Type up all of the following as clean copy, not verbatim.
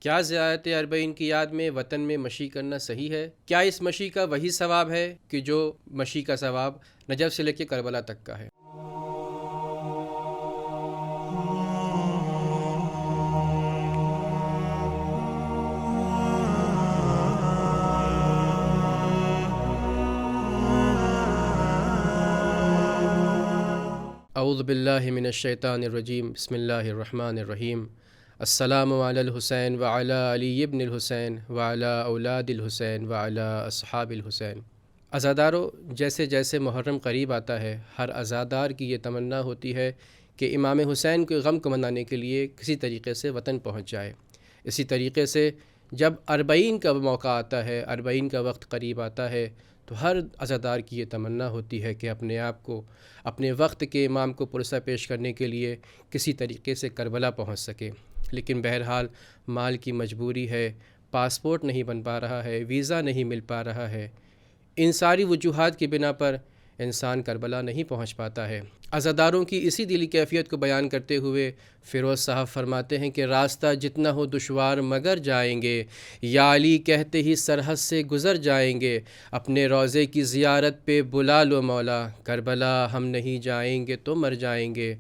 کیا زیارت اربعین کی یاد میں وطن میں مشی کرنا صحیح ہے؟ کیا اس مشی کا وہی ثواب ہے کہ جو مشی کا ثواب نجف سے لے کے کربلا تک کا ہے؟ اعوذ باللہ من الشیطان الرجیم، بسم اللہ الرحمن الرحیم۔ السلام علی الحسین وعلی علی ابن الحسین وعلی اولاد الحسین وعلی اصحاب الحسین۔ عزادارو، جیسے جیسے محرم قریب آتا ہے، ہر عزادار کی یہ تمنا ہوتی ہے کہ امام حسین کے غم کو منانے کے لیے کسی طریقے سے وطن پہنچ جائے۔ اسی طریقے سے جب اربعین کا موقع آتا ہے، اربعین کا وقت قریب آتا ہے، تو ہر عزادار کی یہ تمنا ہوتی ہے کہ اپنے آپ کو اپنے وقت کے امام کو پرسہ پیش کرنے کے لیے کسی طریقے سے کربلا پہنچ سکے، لیکن بہرحال مال کی مجبوری ہے، پاسپورٹ نہیں بن پا رہا ہے، ویزا نہیں مل پا رہا ہے، ان ساری وجوہات کی بنا پر انسان کربلا نہیں پہنچ پاتا ہے۔ عزاداروں کی اسی دلی کیفیت کو بیان کرتے ہوئے فیروز صاحب فرماتے ہیں کہ راستہ جتنا ہو دشوار مگر جائیں گے، یا علی کہتے ہی سرحد سے گزر جائیں گے، اپنے روضے کی زیارت پہ بلا لو مولا، کربلا ہم نہیں جائیں گے تو مر جائیں گے۔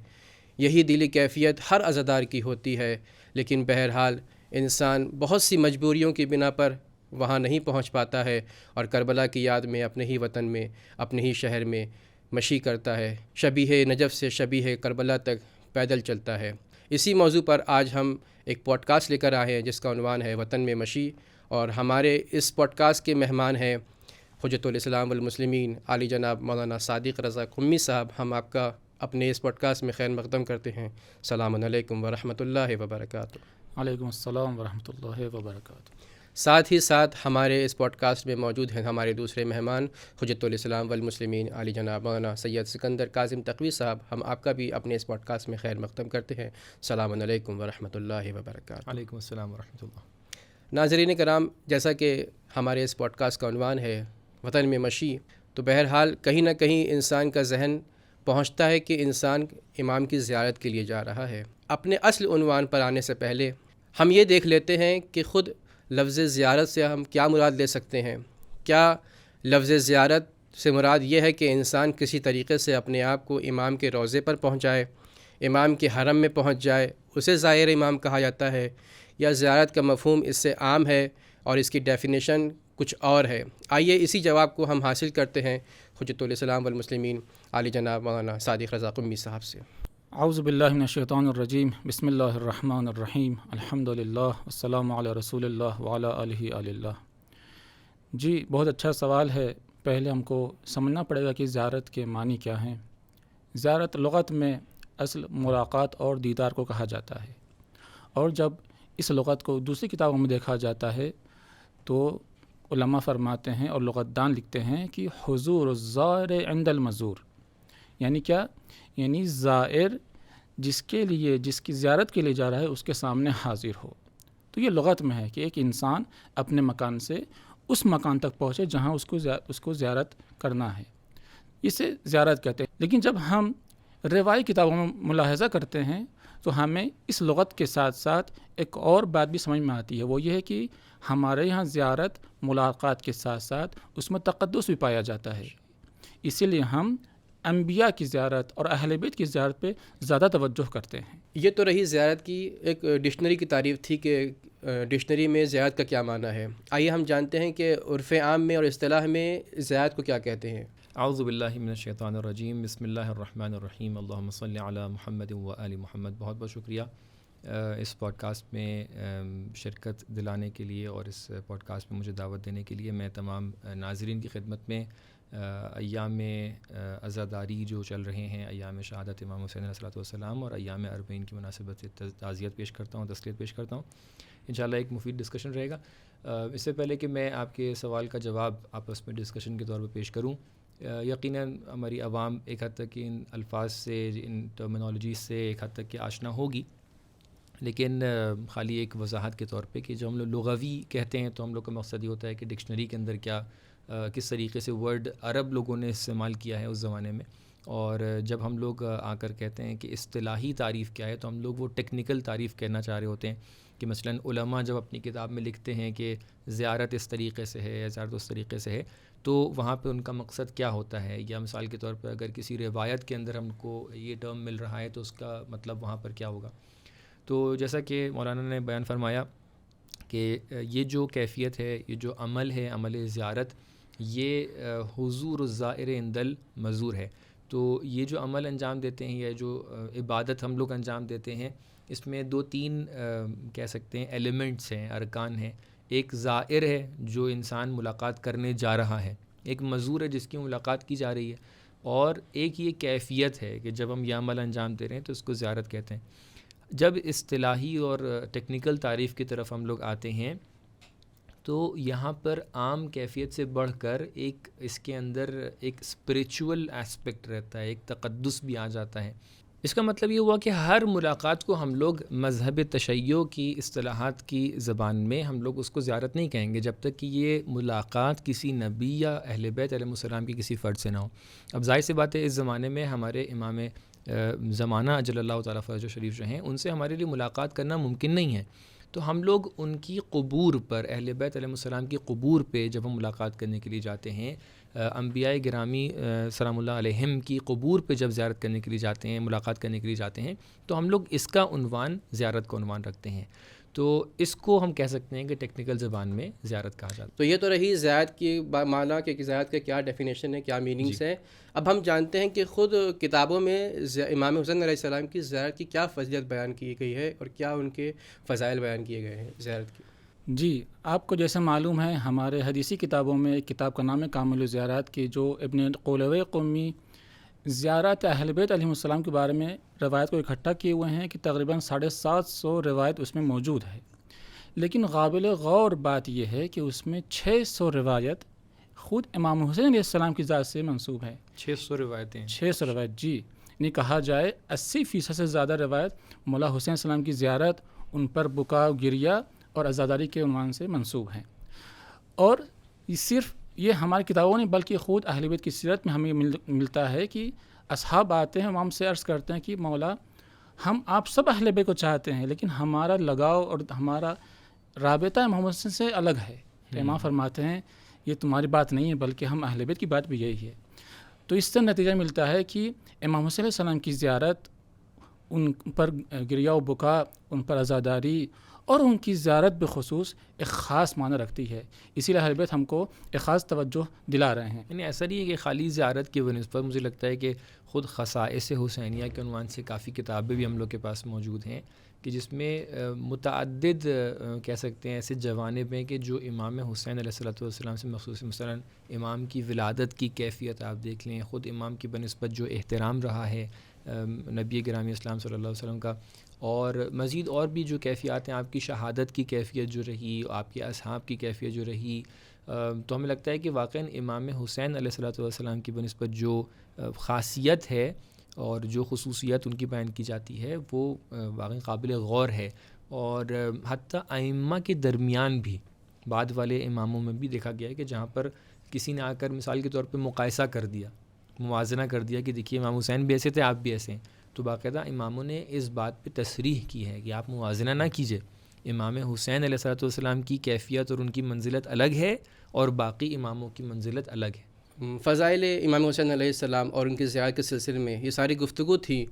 یہی دلی کیفیت ہر عزادار کی ہوتی ہے، لیکن بہرحال انسان بہت سی مجبوریوں کی بنا پر وہاں نہیں پہنچ پاتا ہے اور کربلا کی یاد میں اپنے ہی وطن میں، اپنے ہی شہر میں مشی کرتا ہے، شبیہ نجف سے شبیہ کربلا تک پیدل چلتا ہے۔ اسی موضوع پر آج ہم ایک پوڈ کاسٹ لے کر آئے ہیں جس کا عنوان ہے وطن میں مشی، اور ہمارے اس پوڈ کاسٹ کے مہمان ہیں حجت الاسلام والمسلمین عالی جناب مولانا صادق رضا قمی صاحب۔ ہم آپ کا اپنے اس پوڈ کاسٹ میں خیر مقدم کرتے ہیں۔ السلام علیکم ورحمۃ اللہ وبرکاتہ۔ وعلیکم السلام ورحمۃ اللہ وبرکاتہ۔ ساتھ ہی ساتھ ہمارے اس پوڈ کاسٹ میں موجود ہیں ہمارے دوسرے مہمان حجت الاسلام والمسلمین عالی جناب مولانا سید سکندر کاظم تقوی صاحب۔ ہم آپ کا بھی اپنے اس پوڈ کاسٹ میں خیر مقدم کرتے ہیں۔ السلام علیکم ورحمۃ اللہ وبرکاتہ۔ وعلیکم السلام ورحمۃ اللہ۔ ناظرین کرام، جیسا کہ ہمارے اس پوڈ کاسٹ کا عنوان ہے وطن میں مشی، تو بہرحال کہیں نہ کہیں انسان کا ذہن پہنچتا ہے کہ انسان امام کی زیارت کے لیے جا رہا ہے۔ اپنے اصل عنوان پر آنے سے پہلے ہم یہ دیکھ لیتے ہیں کہ خود لفظ زیارت سے ہم کیا مراد لے سکتے ہیں۔ کیا لفظ زیارت سے مراد یہ ہے کہ انسان کسی طریقے سے اپنے آپ کو امام کے روضے پر پہنچائے، امام کے حرم میں پہنچ جائے، اسے زائر امام کہا جاتا ہے، یا زیارت کا مفہوم اس سے عام ہے اور اس کی ڈیفینیشن کچھ اور ہے؟ آئیے اسی جواب کو ہم حاصل کرتے ہیں حجت الاسلام والمسلمین عالی جناب مولانا صادق رضا قمی صاحب سے۔ اعوذ باللہ من الشیطان الرجیم، بسم اللہ الرحمن الرحیم، الحمدللہ والسلام علی رسول اللہ وعلی آلہ آل اللہ۔ جی، بہت اچھا سوال ہے۔ پہلے ہم کو سمجھنا پڑے گا کہ زیارت کے معنی کیا ہیں۔ زیارت لغت میں اصل ملاقات اور دیدار کو کہا جاتا ہے، اور جب اس لغت کو دوسری کتابوں میں دیکھا جاتا ہے تو علماء فرماتے ہیں اور لغت دان لکھتے ہیں کہ حضور الزائر عند المزور، یعنی کیا؟ یعنی زائر جس کی زیارت کے لیے جا رہا ہے اس کے سامنے حاضر ہو۔ تو یہ لغت میں ہے کہ ایک انسان اپنے مکان سے اس مکان تک پہنچے جہاں اس کو زیارت کرنا ہے، اسے زیارت کہتے ہیں۔ لیکن جب ہم روای کتابوں میں ملاحظہ کرتے ہیں تو ہمیں اس لغت کے ساتھ ساتھ ایک اور بات بھی سمجھ میں آتی ہے، وہ یہ ہے کہ ہمارے یہاں زیارت ملاقات کے ساتھ ساتھ اس میں تقدس بھی پایا جاتا ہے، اسی لیے ہم انبیاء کی زیارت اور اہل بیت کی زیارت پہ زیادہ توجہ کرتے ہیں۔ یہ تو رہی زیارت کی ایک ڈکشنری کی تعریف تھی کہ ڈکشنری میں زیارت کا کیا معنی ہے۔ آئیے ہم جانتے ہیں کہ عرف عام میں اور اصطلاح میں زیارت کو کیا کہتے ہیں۔ اعوذ باللہ من الشیطان الرجیم، بسم اللہ الرحمن الرحیم، اللہم صلی علی محمد و آل محمد۔ بہت بہت شکریہ اس پوڈ کاسٹ میں شرکت دلانے کے لیے اور اس پوڈ کاسٹ میں مجھے دعوت دینے کے لیے۔ میں تمام ناظرین کی خدمت میں ایام عزاداری جو چل رہے ہیں، ایام شہادت امام حسین علیہ الصلوۃ والسلام اور ایام اربعین کی مناسبت سے تعزیت پیش کرتا ہوں، تسلیت پیش کرتا ہوں۔ انشاءاللہ ایک مفید ڈسکشن رہے گا۔ اس سے پہلے کہ میں آپ کے سوال کا جواب آپس میں ڈسکشن کے طور پر پیش کروں، یقیناً ہماری عوام ایک حد تک ان الفاظ سے، ان ٹرمینالوجیز سے ایک حد تک کہ آشنا ہوگی، لیکن خالی ایک وضاحت کے طور پہ کہ جو ہم لوگ لغوی کہتے ہیں تو ہم لوگ کا مقصد یہ ہوتا ہے کہ ڈکشنری کے اندر کیا کس طریقے سے ورڈ عرب لوگوں نے استعمال کیا ہے اس زمانے میں، اور جب ہم لوگ آ کر کہتے ہیں کہ اصطلاحی تعریف کیا ہے تو ہم لوگ وہ ٹیکنیکل تعریف کہنا چاہ رہے ہوتے ہیں کہ مثلاً علماء جب اپنی کتاب میں لکھتے ہیں کہ زیارت اس طریقے سے ہے یا زیارت اس طریقے سے ہے تو وہاں پہ ان کا مقصد کیا ہوتا ہے، یا مثال کے طور پر اگر کسی روایت کے اندر ہم کو یہ ٹرم مل رہا ہے تو اس کا مطلب وہاں پر کیا ہوگا. تو جیسا کہ مولانا نے بیان فرمایا کہ یہ جو کیفیت ہے، یہ جو عمل ہے، عمل زیارت، یہ حضور الزائر عند المزور ہے. تو یہ جو عمل انجام دیتے ہیں یا جو عبادت ہم لوگ انجام دیتے ہیں، اس میں 2-3 کہہ سکتے ہیں ایلیمنٹس ہیں، ارکان ہیں. ایک زائر ہے جو انسان ملاقات کرنے جا رہا ہے، ایک مزور ہے جس کی ملاقات کی جا رہی ہے، اور ایک یہ کیفیت ہے کہ جب ہم یہ عمل انجام دے رہے ہیں تو اس کو زیارت کہتے ہیں. جب اصطلاحی اور ٹیکنیکل تعریف کی طرف ہم لوگ آتے ہیں تو یہاں پر عام کیفیت سے بڑھ کر ایک اس کے اندر ایک اسپریچول ایسپیکٹ رہتا ہے، ایک تقدس بھی آ جاتا ہے. اس کا مطلب یہ ہوا کہ ہر ملاقات کو ہم لوگ مذہب تشیع کی اصطلاحات کی زبان میں ہم لوگ اس کو زیارت نہیں کہیں گے جب تک کہ یہ ملاقات کسی نبی یا اہل بیت علیہ السلام کی کسی فرد سے نہ ہو. اب ظاہر سی بات ہے اس زمانے میں ہمارے امام زمانہ اجل اللہ تعالیٰ فرج شریف جو ہیں ان سے ہمارے لیے ملاقات کرنا ممکن نہیں ہے. تو ہم لوگ ان کی قبور پر، اہل بیت علیہ السلام کی قبور پہ جب ہم ملاقات کرنے کے لیے جاتے ہیں، انبیاء گرامی سلام اللہ علیہم کی قبور پہ جب زیارت کرنے کے لیے جاتے ہیں، ملاقات کرنے کے لیے جاتے ہیں، تو ہم لوگ اس کا عنوان زیارت کا عنوان رکھتے ہیں. تو اس کو ہم کہہ سکتے ہیں کہ ٹیکنیکل زبان میں زیارت کہا جاتا ہے. تو یہ تو رہی زیارت کی معنی کہ زیارت کا کیا ڈیفینیشن ہے، کیا میننگس ہے. اب ہم جانتے ہیں کہ خود کتابوں میں امام حسین علیہ السلام کی زیارت کی کیا فضیلت بیان کی گئی ہے اور کیا ان کے فضائل بیان کیے گئے ہیں زیارت کی. جی، آپ کو جیسے معلوم ہے ہمارے حدیثی کتابوں میں ایک کتاب کا نام ہے کامل الزیارات کی، جو ابن قولوی قمی زیارت اہل بیت علیہ السلام کے بارے میں روایت کو اکٹھا کیے ہوئے ہیں کہ تقریباً 750 روایت اس میں موجود ہے. لیکن قابل غور بات یہ ہے کہ اس میں 600 روایت خود امام حسین علیہ السلام کی ذات سے منسوب ہے. 600 روایتیں، 600 روایت، جی. یعنی کہا جائے 80% سے زیادہ روایت مولا حسین السلام کی زیارت، ان پر بکا گریہ اور عزاداری کے عنوان سے منسوب ہیں. اور صرف یہ ہماری کتابوں نہیں بلکہ خود اہل بیت کی سیرت میں ہمیں ملتا ہے کہ اصحاب آتے ہیں، ہم سے عرض کرتے ہیں کہ مولا ہم آپ سب اہل بیت کو چاہتے ہیں لیکن ہمارا لگاؤ اور ہمارا رابطہ محمد حسین سے الگ ہے. تو امام فرماتے ہیں یہ تمہاری بات نہیں ہے بلکہ ہم اہل بیت کی بات بھی یہی ہے. تو اس سے نتیجہ ملتا ہے کہ امام حسین علیہ السلام کی زیارت، ان پر گریہ و بکا، ان پر عزاداری اور ان کی زیارت بخصوص ایک خاص معنی رکھتی ہے. اسی لیے اہل بیت ہم کو ایک خاص توجہ دلا رہے ہیں. یعنی ایسا نہیں ہے کہ خالی زیارت کی بنسبت، مجھے لگتا ہے کہ خود خصائص حسینیہ کے عنوان سے کافی کتابیں بھی ہم لوگ کے پاس موجود ہیں کہ جس میں متعدد کہہ سکتے ہیں ایسے جوانب ہیں کہ جو امام حسین علیہ السلام سے مخصوص، مثلا امام کی ولادت کی کیفیت آپ دیکھ لیں، خود امام کی بنسبت جو احترام رہا ہے نبی گرامی اسلام صلی اللہ علیہ وسلم کا، اور مزید اور بھی جو کیفیات ہیں، آپ کی شہادت کی کیفیت جو رہی، آپ کے اصحاب کی کیفیت جو رہی، تو ہمیں لگتا ہے کہ واقعاً امام حسین علیہ السلام کی بنسبت جو خاصیت ہے اور جو خصوصیت ان کی بیان کی جاتی ہے وہ واقعی قابل غور ہے. اور حتیٰ ائمہ کے درمیان بھی بعد والے اماموں میں بھی دیکھا گیا ہے کہ جہاں پر کسی نے آ کر مثال کے طور پہ مقایسہ کر دیا، موازنہ کر دیا کہ دیکھیے امام حسین بھی ایسے تھے، آپ بھی ایسے ہیں، تو باقاعدہ اماموں نے اس بات پہ تصریح کی ہے کہ آپ موازنہ نہ کیجیے. امام حسین علیہ السلام کی کیفیت اور ان کی منزلت الگ ہے اور باقی اماموں کی منزلت الگ ہے. فضائل امام حسین علیہ السلام اور ان کی زیارت کے سلسلے میں یہ ساری گفتگو تھی.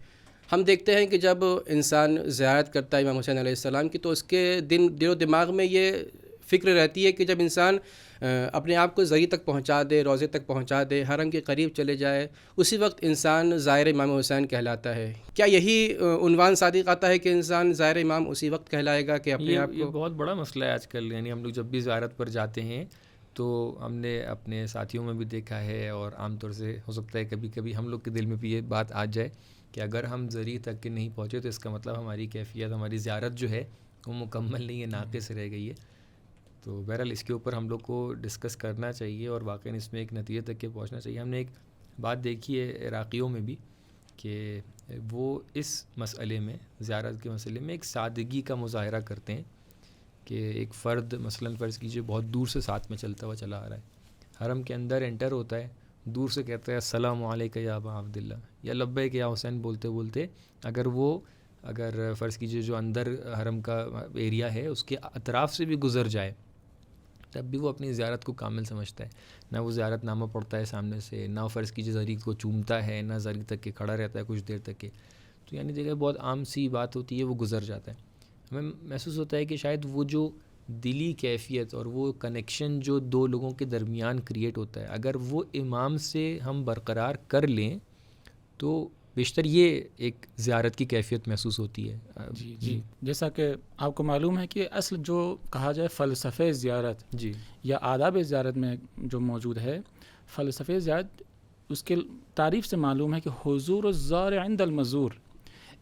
ہم دیکھتے ہیں کہ جب انسان زیارت کرتا ہے امام حسین علیہ السلام کی تو اس کے دل و دماغ میں یہ فکر رہتی ہے کہ جب انسان اپنے آپ کو زری تک پہنچا دے، روضے تک پہنچا دے، حرم کے قریب چلے جائے، اسی وقت انسان زائر امام حسین کہلاتا ہے. کیا یہی عنوان صادق آتا ہے کہ انسان زائر امام اسی وقت کہلائے گا کہ اپنے آپ کو؟ یہ بہت بڑا مسئلہ ہے آج کل. یعنی ہم لوگ جب بھی زیارت پر جاتے ہیں تو ہم نے اپنے ساتھیوں میں بھی دیکھا ہے، اور عام طور سے ہو سکتا ہے کبھی کبھی ہم لوگ کے دل میں بھی یہ بات آ جائے کہ اگر ہم زری تک کے نہیں پہنچے تو اس کا مطلب ہماری کیفیت، ہماری زیارت جو ہے وہ مکمل نہیں ہے، ناقص رہ گئی ہے. تو بہرحال اس کے اوپر ہم لوگ کو ڈسکس کرنا چاہیے اور واقعی اس میں ایک نتیجے تک کے پہنچنا چاہیے. ہم نے ایک بات دیکھی ہے عراقیوں میں بھی کہ وہ اس مسئلے میں، زیارت کے مسئلے میں ایک سادگی کا مظاہرہ کرتے ہیں کہ ایک فرد مثلاً فرض کیجئے بہت دور سے ساتھ میں چلتا ہوا چلا آ رہا ہے، حرم کے اندر انٹر ہوتا ہے، دور سے کہتا ہے السلام علیکم یا ابا عبداللہ یا لبیک یا حسین بولتے بولتے اگر وہ اگر فرض کیجیے جو اندر حرم کا ایریا ہے اس کے اطراف سے بھی گزر جائے تب بھی وہ اپنی زیارت کو کامل سمجھتا ہے. نہ وہ زیارت نامہ پڑھتا ہے سامنے سے، نہ فرض کیجیے زری کو چومتا ہے، نہ زری تک کے کھڑا رہتا ہے کچھ دیر تک کے. تو یعنی دیکھیں بہت عام سی بات ہوتی ہے، وہ گزر جاتا ہے. ہمیں محسوس ہوتا ہے کہ شاید وہ جو دلی کیفیت اور وہ کنیکشن جو دو لوگوں کے درمیان کریٹ ہوتا ہے، اگر وہ امام سے ہم برقرار کر لیں تو بیشتر یہ ایک زیارت کی کیفیت محسوس ہوتی ہے. جی جیسا کہ آپ کو معلوم ہے کہ اصل جو کہا جائے فلسفہ زیارت جی یا آداب زیارت میں جو موجود ہے، فلسفہ زیارت اس کے تعریف سے معلوم ہے کہ حضور الزار عند المزور.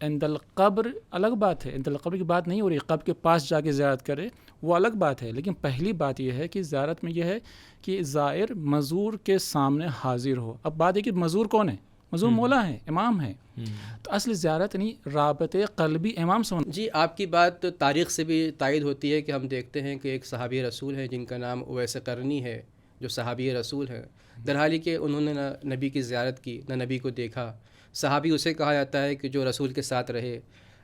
عند القبر الگ بات ہے، عند القبر کی بات نہیں ہو رہی، قبر کے پاس جا کے زیارت کرے وہ الگ بات ہے. لیکن پہلی بات یہ ہے کہ زیارت میں یہ ہے کہ زائر مزور کے سامنے حاضر ہو. اب بات ہے کہ مزور کون ہے؟ مزور مولا ہے، امام ہے. تو اصل زیارت نہیں، رابطے قلبی امام سے. جی آپ کی بات تاریخ سے بھی تائید ہوتی ہے کہ ہم دیکھتے ہیں کہ ایک صحابی رسول ہیں جن کا نام اویس قرنی ہے، جو صحابی رسول ہیں، درحالی کہ انہوں نے نہ نبی کی زیارت کی نہ نبی کو دیکھا. صحابی اسے کہا جاتا ہے کہ جو رسول کے ساتھ رہے،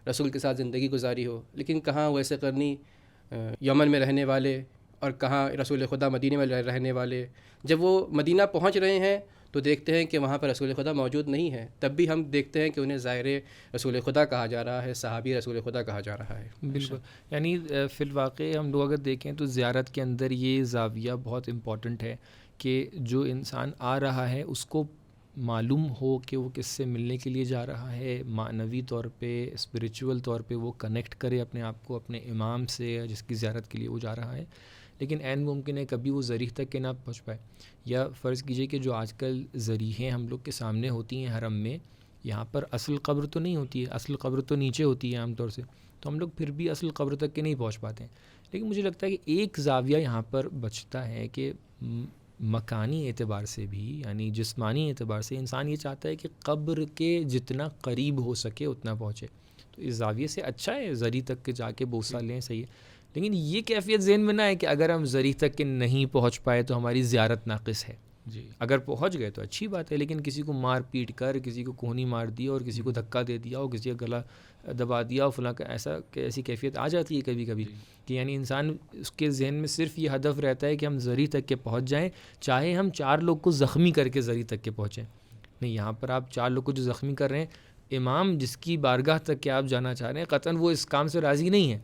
رسول کے ساتھ زندگی گزاری ہو. لیکن کہاں اویس قرنی یمن میں رہنے والے اور کہاں رسول خدا مدینے میں رہنے والے. جب وہ مدینہ پہنچ رہے ہیں تو دیکھتے ہیں کہ وہاں پر رسول خدا موجود نہیں ہے. تب بھی ہم دیکھتے ہیں کہ انہیں زائر رسول خدا کہا جا رہا ہے، صحابی رسول خدا کہا جا رہا ہے. بالکل. یعنی فی الواقع ہم لوگ اگر دیکھیں تو زیارت کے اندر یہ زاویہ بہت امپورٹنٹ ہے کہ جو انسان آ رہا ہے اس کو معلوم ہو کہ وہ کس سے ملنے کے لیے جا رہا ہے، معنوی طور پہ اسپریچول طور پہ وہ کنیکٹ کرے اپنے آپ کو اپنے امام سے جس کی زیارت کے لیے وہ جا رہا ہے. لیکن عین ممکن ہے کبھی وہ ذریح تک کہ نہ پہنچ پائے. یا فرض کیجئے کہ جو آج کل ذریحیں ہم لوگ کے سامنے ہوتی ہیں حرم میں، یہاں پر اصل قبر تو نہیں ہوتی ہے، اصل قبر تو نیچے ہوتی ہے عام طور سے، تو ہم لوگ پھر بھی اصل قبر تک کے نہیں پہنچ پاتے ہیں. لیکن مجھے لگتا ہے کہ ایک زاویہ یہاں پر بچتا ہے کہ مکانی اعتبار سے بھی، یعنی جسمانی اعتبار سے انسان یہ چاہتا ہے کہ قبر کے جتنا قریب ہو سکے اتنا پہنچے. تو اس زاویے سے اچھا ہے زری تک کے جا کے بوسہ لیں، صحیح ہے. لیکن یہ کیفیت ذہن میں نہ ہے کہ اگر ہم زری تک کے نہیں پہنچ پائے تو ہماری زیارت ناقص ہے. جی اگر پہنچ گئے تو اچھی بات ہے، لیکن کسی کو مار پیٹ کر، کسی کو کوہنی مار دیا اور کسی کو دھکا دے دیا اور کسی کا گلا دبا دیا اور فلاں کا ایسی کیفیت آ جاتی ہے کبھی کبھی کہ یعنی انسان اس کے ذہن میں صرف یہ ہدف رہتا ہے کہ ہم زری تک کے پہنچ جائیں، چاہے ہم 4 لوگ کو زخمی کر کے زری تک کے پہنچیں. نہیں، یہاں پر آپ 4 لوگ کو جو زخمی کر رہے ہیں، امام جس کی بارگاہ تک کہ آپ جانا چاہ رہے ہیں قطعاً وہ اس کام سے راضی نہیں ہے.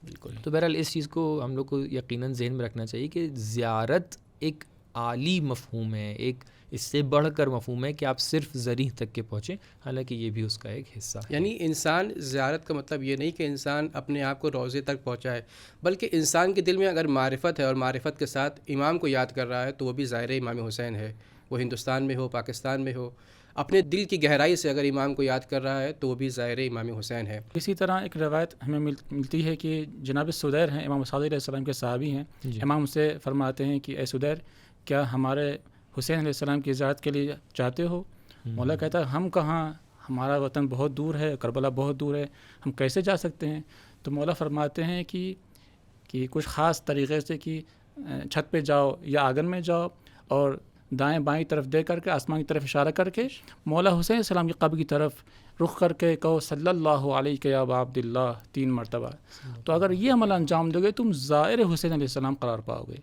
بالکل. تو بہرحال اس چیز کو ہم لوگ کو یقیناً ذہن میں رکھنا چاہیے کہ زیارت ایک عالی مفہوم ہے، ایک اس سے بڑھ کر مفہوم ہے کہ آپ صرف ذریح تک کے پہنچیں، حالانکہ یہ بھی اس کا ایک حصہ ہے. یعنی انسان زیارت کا مطلب یہ نہیں کہ انسان اپنے آپ کو روضے تک پہنچائے، بلکہ انسان کے دل میں اگر معرفت ہے اور معرفت کے ساتھ امام کو یاد کر رہا ہے تو وہ بھی زائر امام حسین ہے. وہ ہندوستان میں ہو، پاکستان میں ہو، اپنے دل کی گہرائی سے اگر امام کو یاد کر رہا ہے تو وہ بھی زائر امام حسین ہے. اسی طرح ایک روایت ہمیں ملتی ہے کہ جناب سدیر ہیں، امام صادق علیہ السلام کے صحابی ہیں. امام سے فرماتے ہیں کہ اے سدیر، کیا ہمارے حسین علیہ السلام کی زیارت کے لیے چاہتے ہو؟ مولا کہتا ہے ہم کہاں، ہمارا وطن بہت دور ہے، کربلا بہت دور ہے، ہم کیسے جا سکتے ہیں؟ تو مولا فرماتے ہیں کہ کچھ خاص طریقے سے کہ چھت پہ جاؤ یا آنگن میں جاؤ اور دائیں بائیں طرف دے کر کے آسمان کی طرف اشارہ کر کے مولا حسین علیہ السلام کی قبر کی طرف رخ کر کے کہو صلی اللہ علیہ یا ابا عبداللہ 3 مرتبہ. تو اگر یہ عمل انجام دو گے تم زائر حسین علیہ السلام قرار پاؤ گے.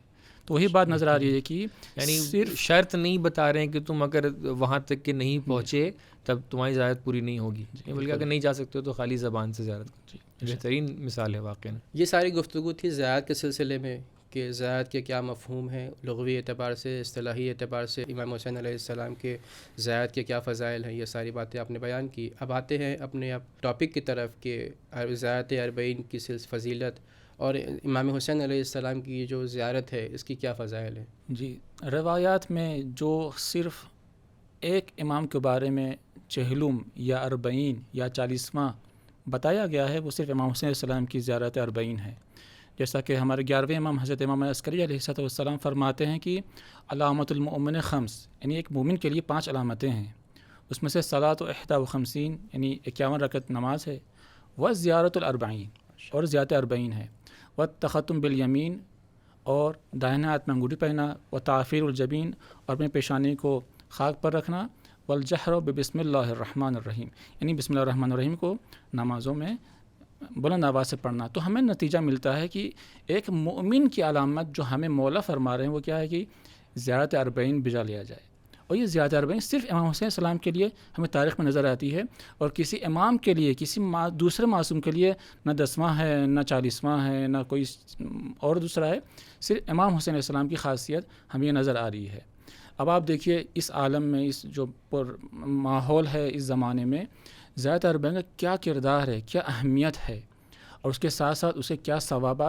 تو وہی بات نظر آ رہی ہے کہ یعنی صرف شرط نہیں بتا رہے ہیں کہ تم اگر وہاں تک کہ نہیں پہنچے تب تمہاری زیارت پوری نہیں ہوگی، بلکہ اگر نہیں جا سکتے ہو تو خالی زبان سے زیارت کرو. بہترین مثال ہے واقعا. یہ ساری گفتگو تھی زیارت کے سلسلے میں کہ زیارت کے کیا مفہوم ہیں لغوی اعتبار سے، اصطلاحی اعتبار سے، امام حسین علیہ السلام کے زیارت کے کیا فضائل ہیں. یہ ساری باتیں آپ نے بیان کی. اب آتے ہیں اپنے ٹاپک کی طرف کہ زیارت اربعین کی فضیلت اور امام حسین علیہ السلام کی جو زیارت ہے اس کی کیا فضائل ہیں. جی، روایات میں جو صرف ایک امام کے بارے میں چہلم یا اربعین یا 40واں بتایا گیا ہے وہ صرف امام حسین علیہ السلام کی زیارت اربعین ہے. جیسا کہ ہمارے 11ویں امام حضرت امام عسکری علیہ السلام فرماتے ہیں کہ علامت المؤمن 5، یعنی ایک مومن کے لیے 5 علامتیں ہیں. اس میں سے صلاۃ و 51 یعنی 51 رکعت نماز ہے، و زیارت الاربعین اور زیارت اربعین ہے، و تختم بالیمین اور دائیں ہاتھ میں انگوٹھی پہنا، و تعفیر الجبین اور اپنے پیشانی کو خاک پر رکھنا، والجہر بسم اللہ الرحمن الرحیم، یعنی بسم اللہ الرحمن الرحیم کو نمازوں میں بلند آواز سے پڑھنا. تو ہمیں نتیجہ ملتا ہے کہ ایک مومن کی علامت جو ہمیں مولا فرما رہے ہیں وہ کیا ہے کہ زیارت اربعین بجا لیا جائے. اور یہ زیارت اربعین صرف امام حسین السلام کے لیے ہمیں تاریخ میں نظر آتی ہے، اور کسی امام کے لیے، کسی دوسرے معصوم کے لیے نہ 10واں ہے، نہ 40واں ہے، نہ کوئی اور دوسرا ہے. صرف امام حسین علیہ السلام کی خاصیت ہمیں نظر آ رہی ہے. اب آپ دیکھیے اس عالم میں، اس جو ماحول ہے اس زمانے میں، زیارت اربعین کا کیا کردار ہے، کیا اہمیت ہے، اور اس کے ساتھ ساتھ اسے کیا ثواب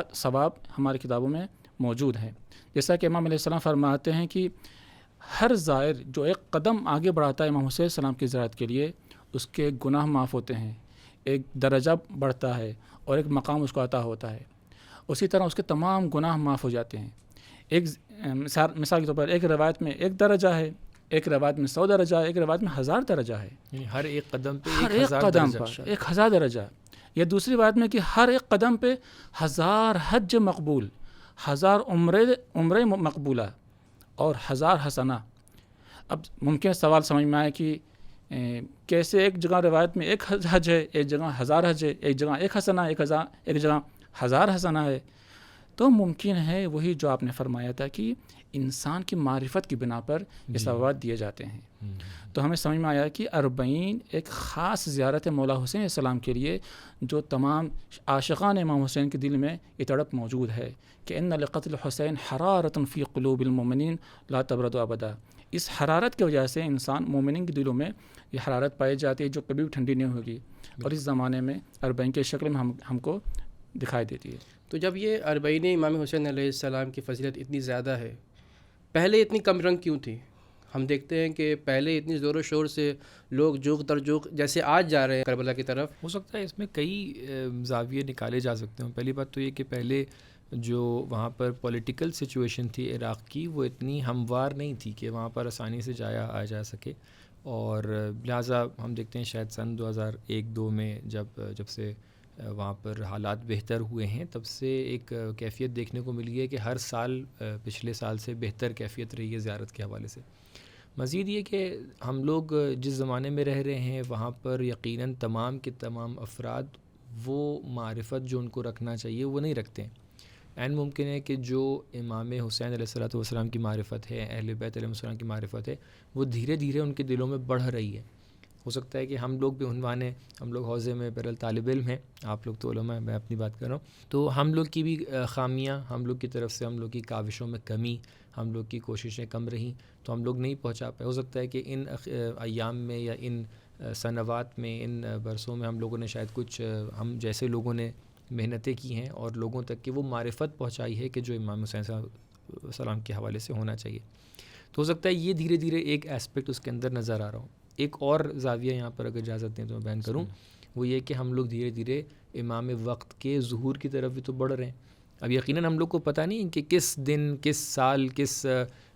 ہماری کتابوں میں موجود ہیں. جیسا کہ امام علیہ السلام فرماتے ہیں کہ ہر زائر جو ایک قدم آگے بڑھاتا ہے امام حسین السلام کی زیارت کے لیے، اس کے گناہ معاف ہوتے ہیں، ایک درجہ بڑھتا ہے اور ایک مقام اس کو عطا ہوتا ہے. اسی طرح اس کے تمام گناہ معاف ہو جاتے ہیں. ایک مثال کے طور پر ایک روایت میں 1 درجہ ہے، ایک روایت میں 100 درجہ ہے، ایک روایت میں 1000 درجہ ہے. یعنی ہر ایک قدم پہ ہر ایک قدم پر 1000 درجہ. یا دوسری بات میں کہ ہر ایک قدم پہ 1000 حج مقبول، 1000 عمرے مقبولہ اور 1000 حسنہ. اب ممکن سوال سمجھ میں آئے کہ کیسے ایک جگہ روایت میں 1 حج ہے، ایک جگہ 1000 حج ہے، ایک جگہ 1 حسنہ، ایک جگہ 1000 حسنہ ہے. تو ممکن ہے وہی جو آپ نے فرمایا تھا کہ انسان کی معرفت کی بنا پر یہ ثوابات دیے جاتے ہیں. تو ہمیں سمجھ میں آیا کہ اربعین ایک خاص زیارت مولا حسین علیہ السلام کے لیے جو تمام عاشقان امام حسین کے دل میں یہ تڑپ موجود ہے کہ ان لقتل حسین حرارۃ فی قلوب المؤمنین لا تبرد ابدا. اس حرارت کی وجہ سے انسان مومنین کے دلوں میں یہ حرارت پائی جاتی ہے جو کبھی بھی ٹھنڈی نہیں ہوگی، اور اس زمانے میں اربعین کی شکل میں ہم کو دکھائی دیتی ہے. تو جب یہ اربعین امام حسین علیہ السلام کی فضیلت اتنی زیادہ ہے، پہلے اتنی کم رنگ کیوں تھی؟ ہم دیکھتے ہیں کہ پہلے اتنی زور و شور سے لوگ جوق در جوق جیسے آج جا رہے ہیں کربلا کی طرف. ہو سکتا ہے اس میں کئی زاویے نکالے جا سکتے ہیں. پہلی بات تو یہ کہ پہلے جو وہاں پر پولیٹیکل سچویشن تھی عراق کی، وہ اتنی ہموار نہیں تھی کہ وہاں پر آسانی سے آ جا سکے، اور لہٰذا ہم دیکھتے ہیں شاید سن 2001-2 میں جب سے وہاں پر حالات بہتر ہوئے ہیں، تب سے ایک کیفیت دیکھنے کو ملی ہے کہ ہر سال پچھلے سال سے بہتر کیفیت رہی ہے زیارت کے حوالے سے. مزید یہ کہ ہم لوگ جس زمانے میں رہ رہے ہیں وہاں پر یقیناً تمام کے تمام افراد وہ معرفت جو ان کو رکھنا چاہیے وہ نہیں رکھتے ہیں. عین ممکن ہے کہ جو امام حسین علیہ السلام کی معرفت ہے، اہل بیت علیہ السلام کی معرفت ہے، وہ دھیرے دھیرے ان کے دلوں میں بڑھ رہی ہے. ہو سکتا ہے کہ ہم لوگ بھی عنوان ہیں، ہم لوگ حوزے میں بہرحال طالب علم ہیں، آپ لوگ تو علماء ہیں، میں اپنی بات کر رہا ہوں. تو ہم لوگ کی بھی خامیاں، ہم لوگ کی طرف سے ہم لوگ کی کاوشوں میں کمی، ہم لوگ کی کوششیں کم رہیں تو ہم لوگ نہیں پہنچا پائے. ہو سکتا ہے کہ ان ایام میں یا ان سنوات میں، ان برسوں میں ہم لوگوں نے شاید کچھ ہم جیسے لوگوں نے محنتیں کی ہیں اور لوگوں تک کہ وہ معرفت پہنچائی ہے کہ جو امام حسین السلام کے حوالے سے ہونا چاہیے. تو ہو سکتا ہے یہ دھیرے دھیرے ایک اسپیکٹ اس کے اندر نظر آ رہا ہوں. ایک اور زاویہ یہاں پر اگر اجازت دیں تو میں بیان کروں، وہ یہ کہ ہم لوگ دھیرے دھیرے امام وقت کے ظہور کی طرف بھی تو بڑھ رہے ہیں. اب یقیناً ہم لوگ کو پتہ نہیں کہ کس دن، کس سال، کس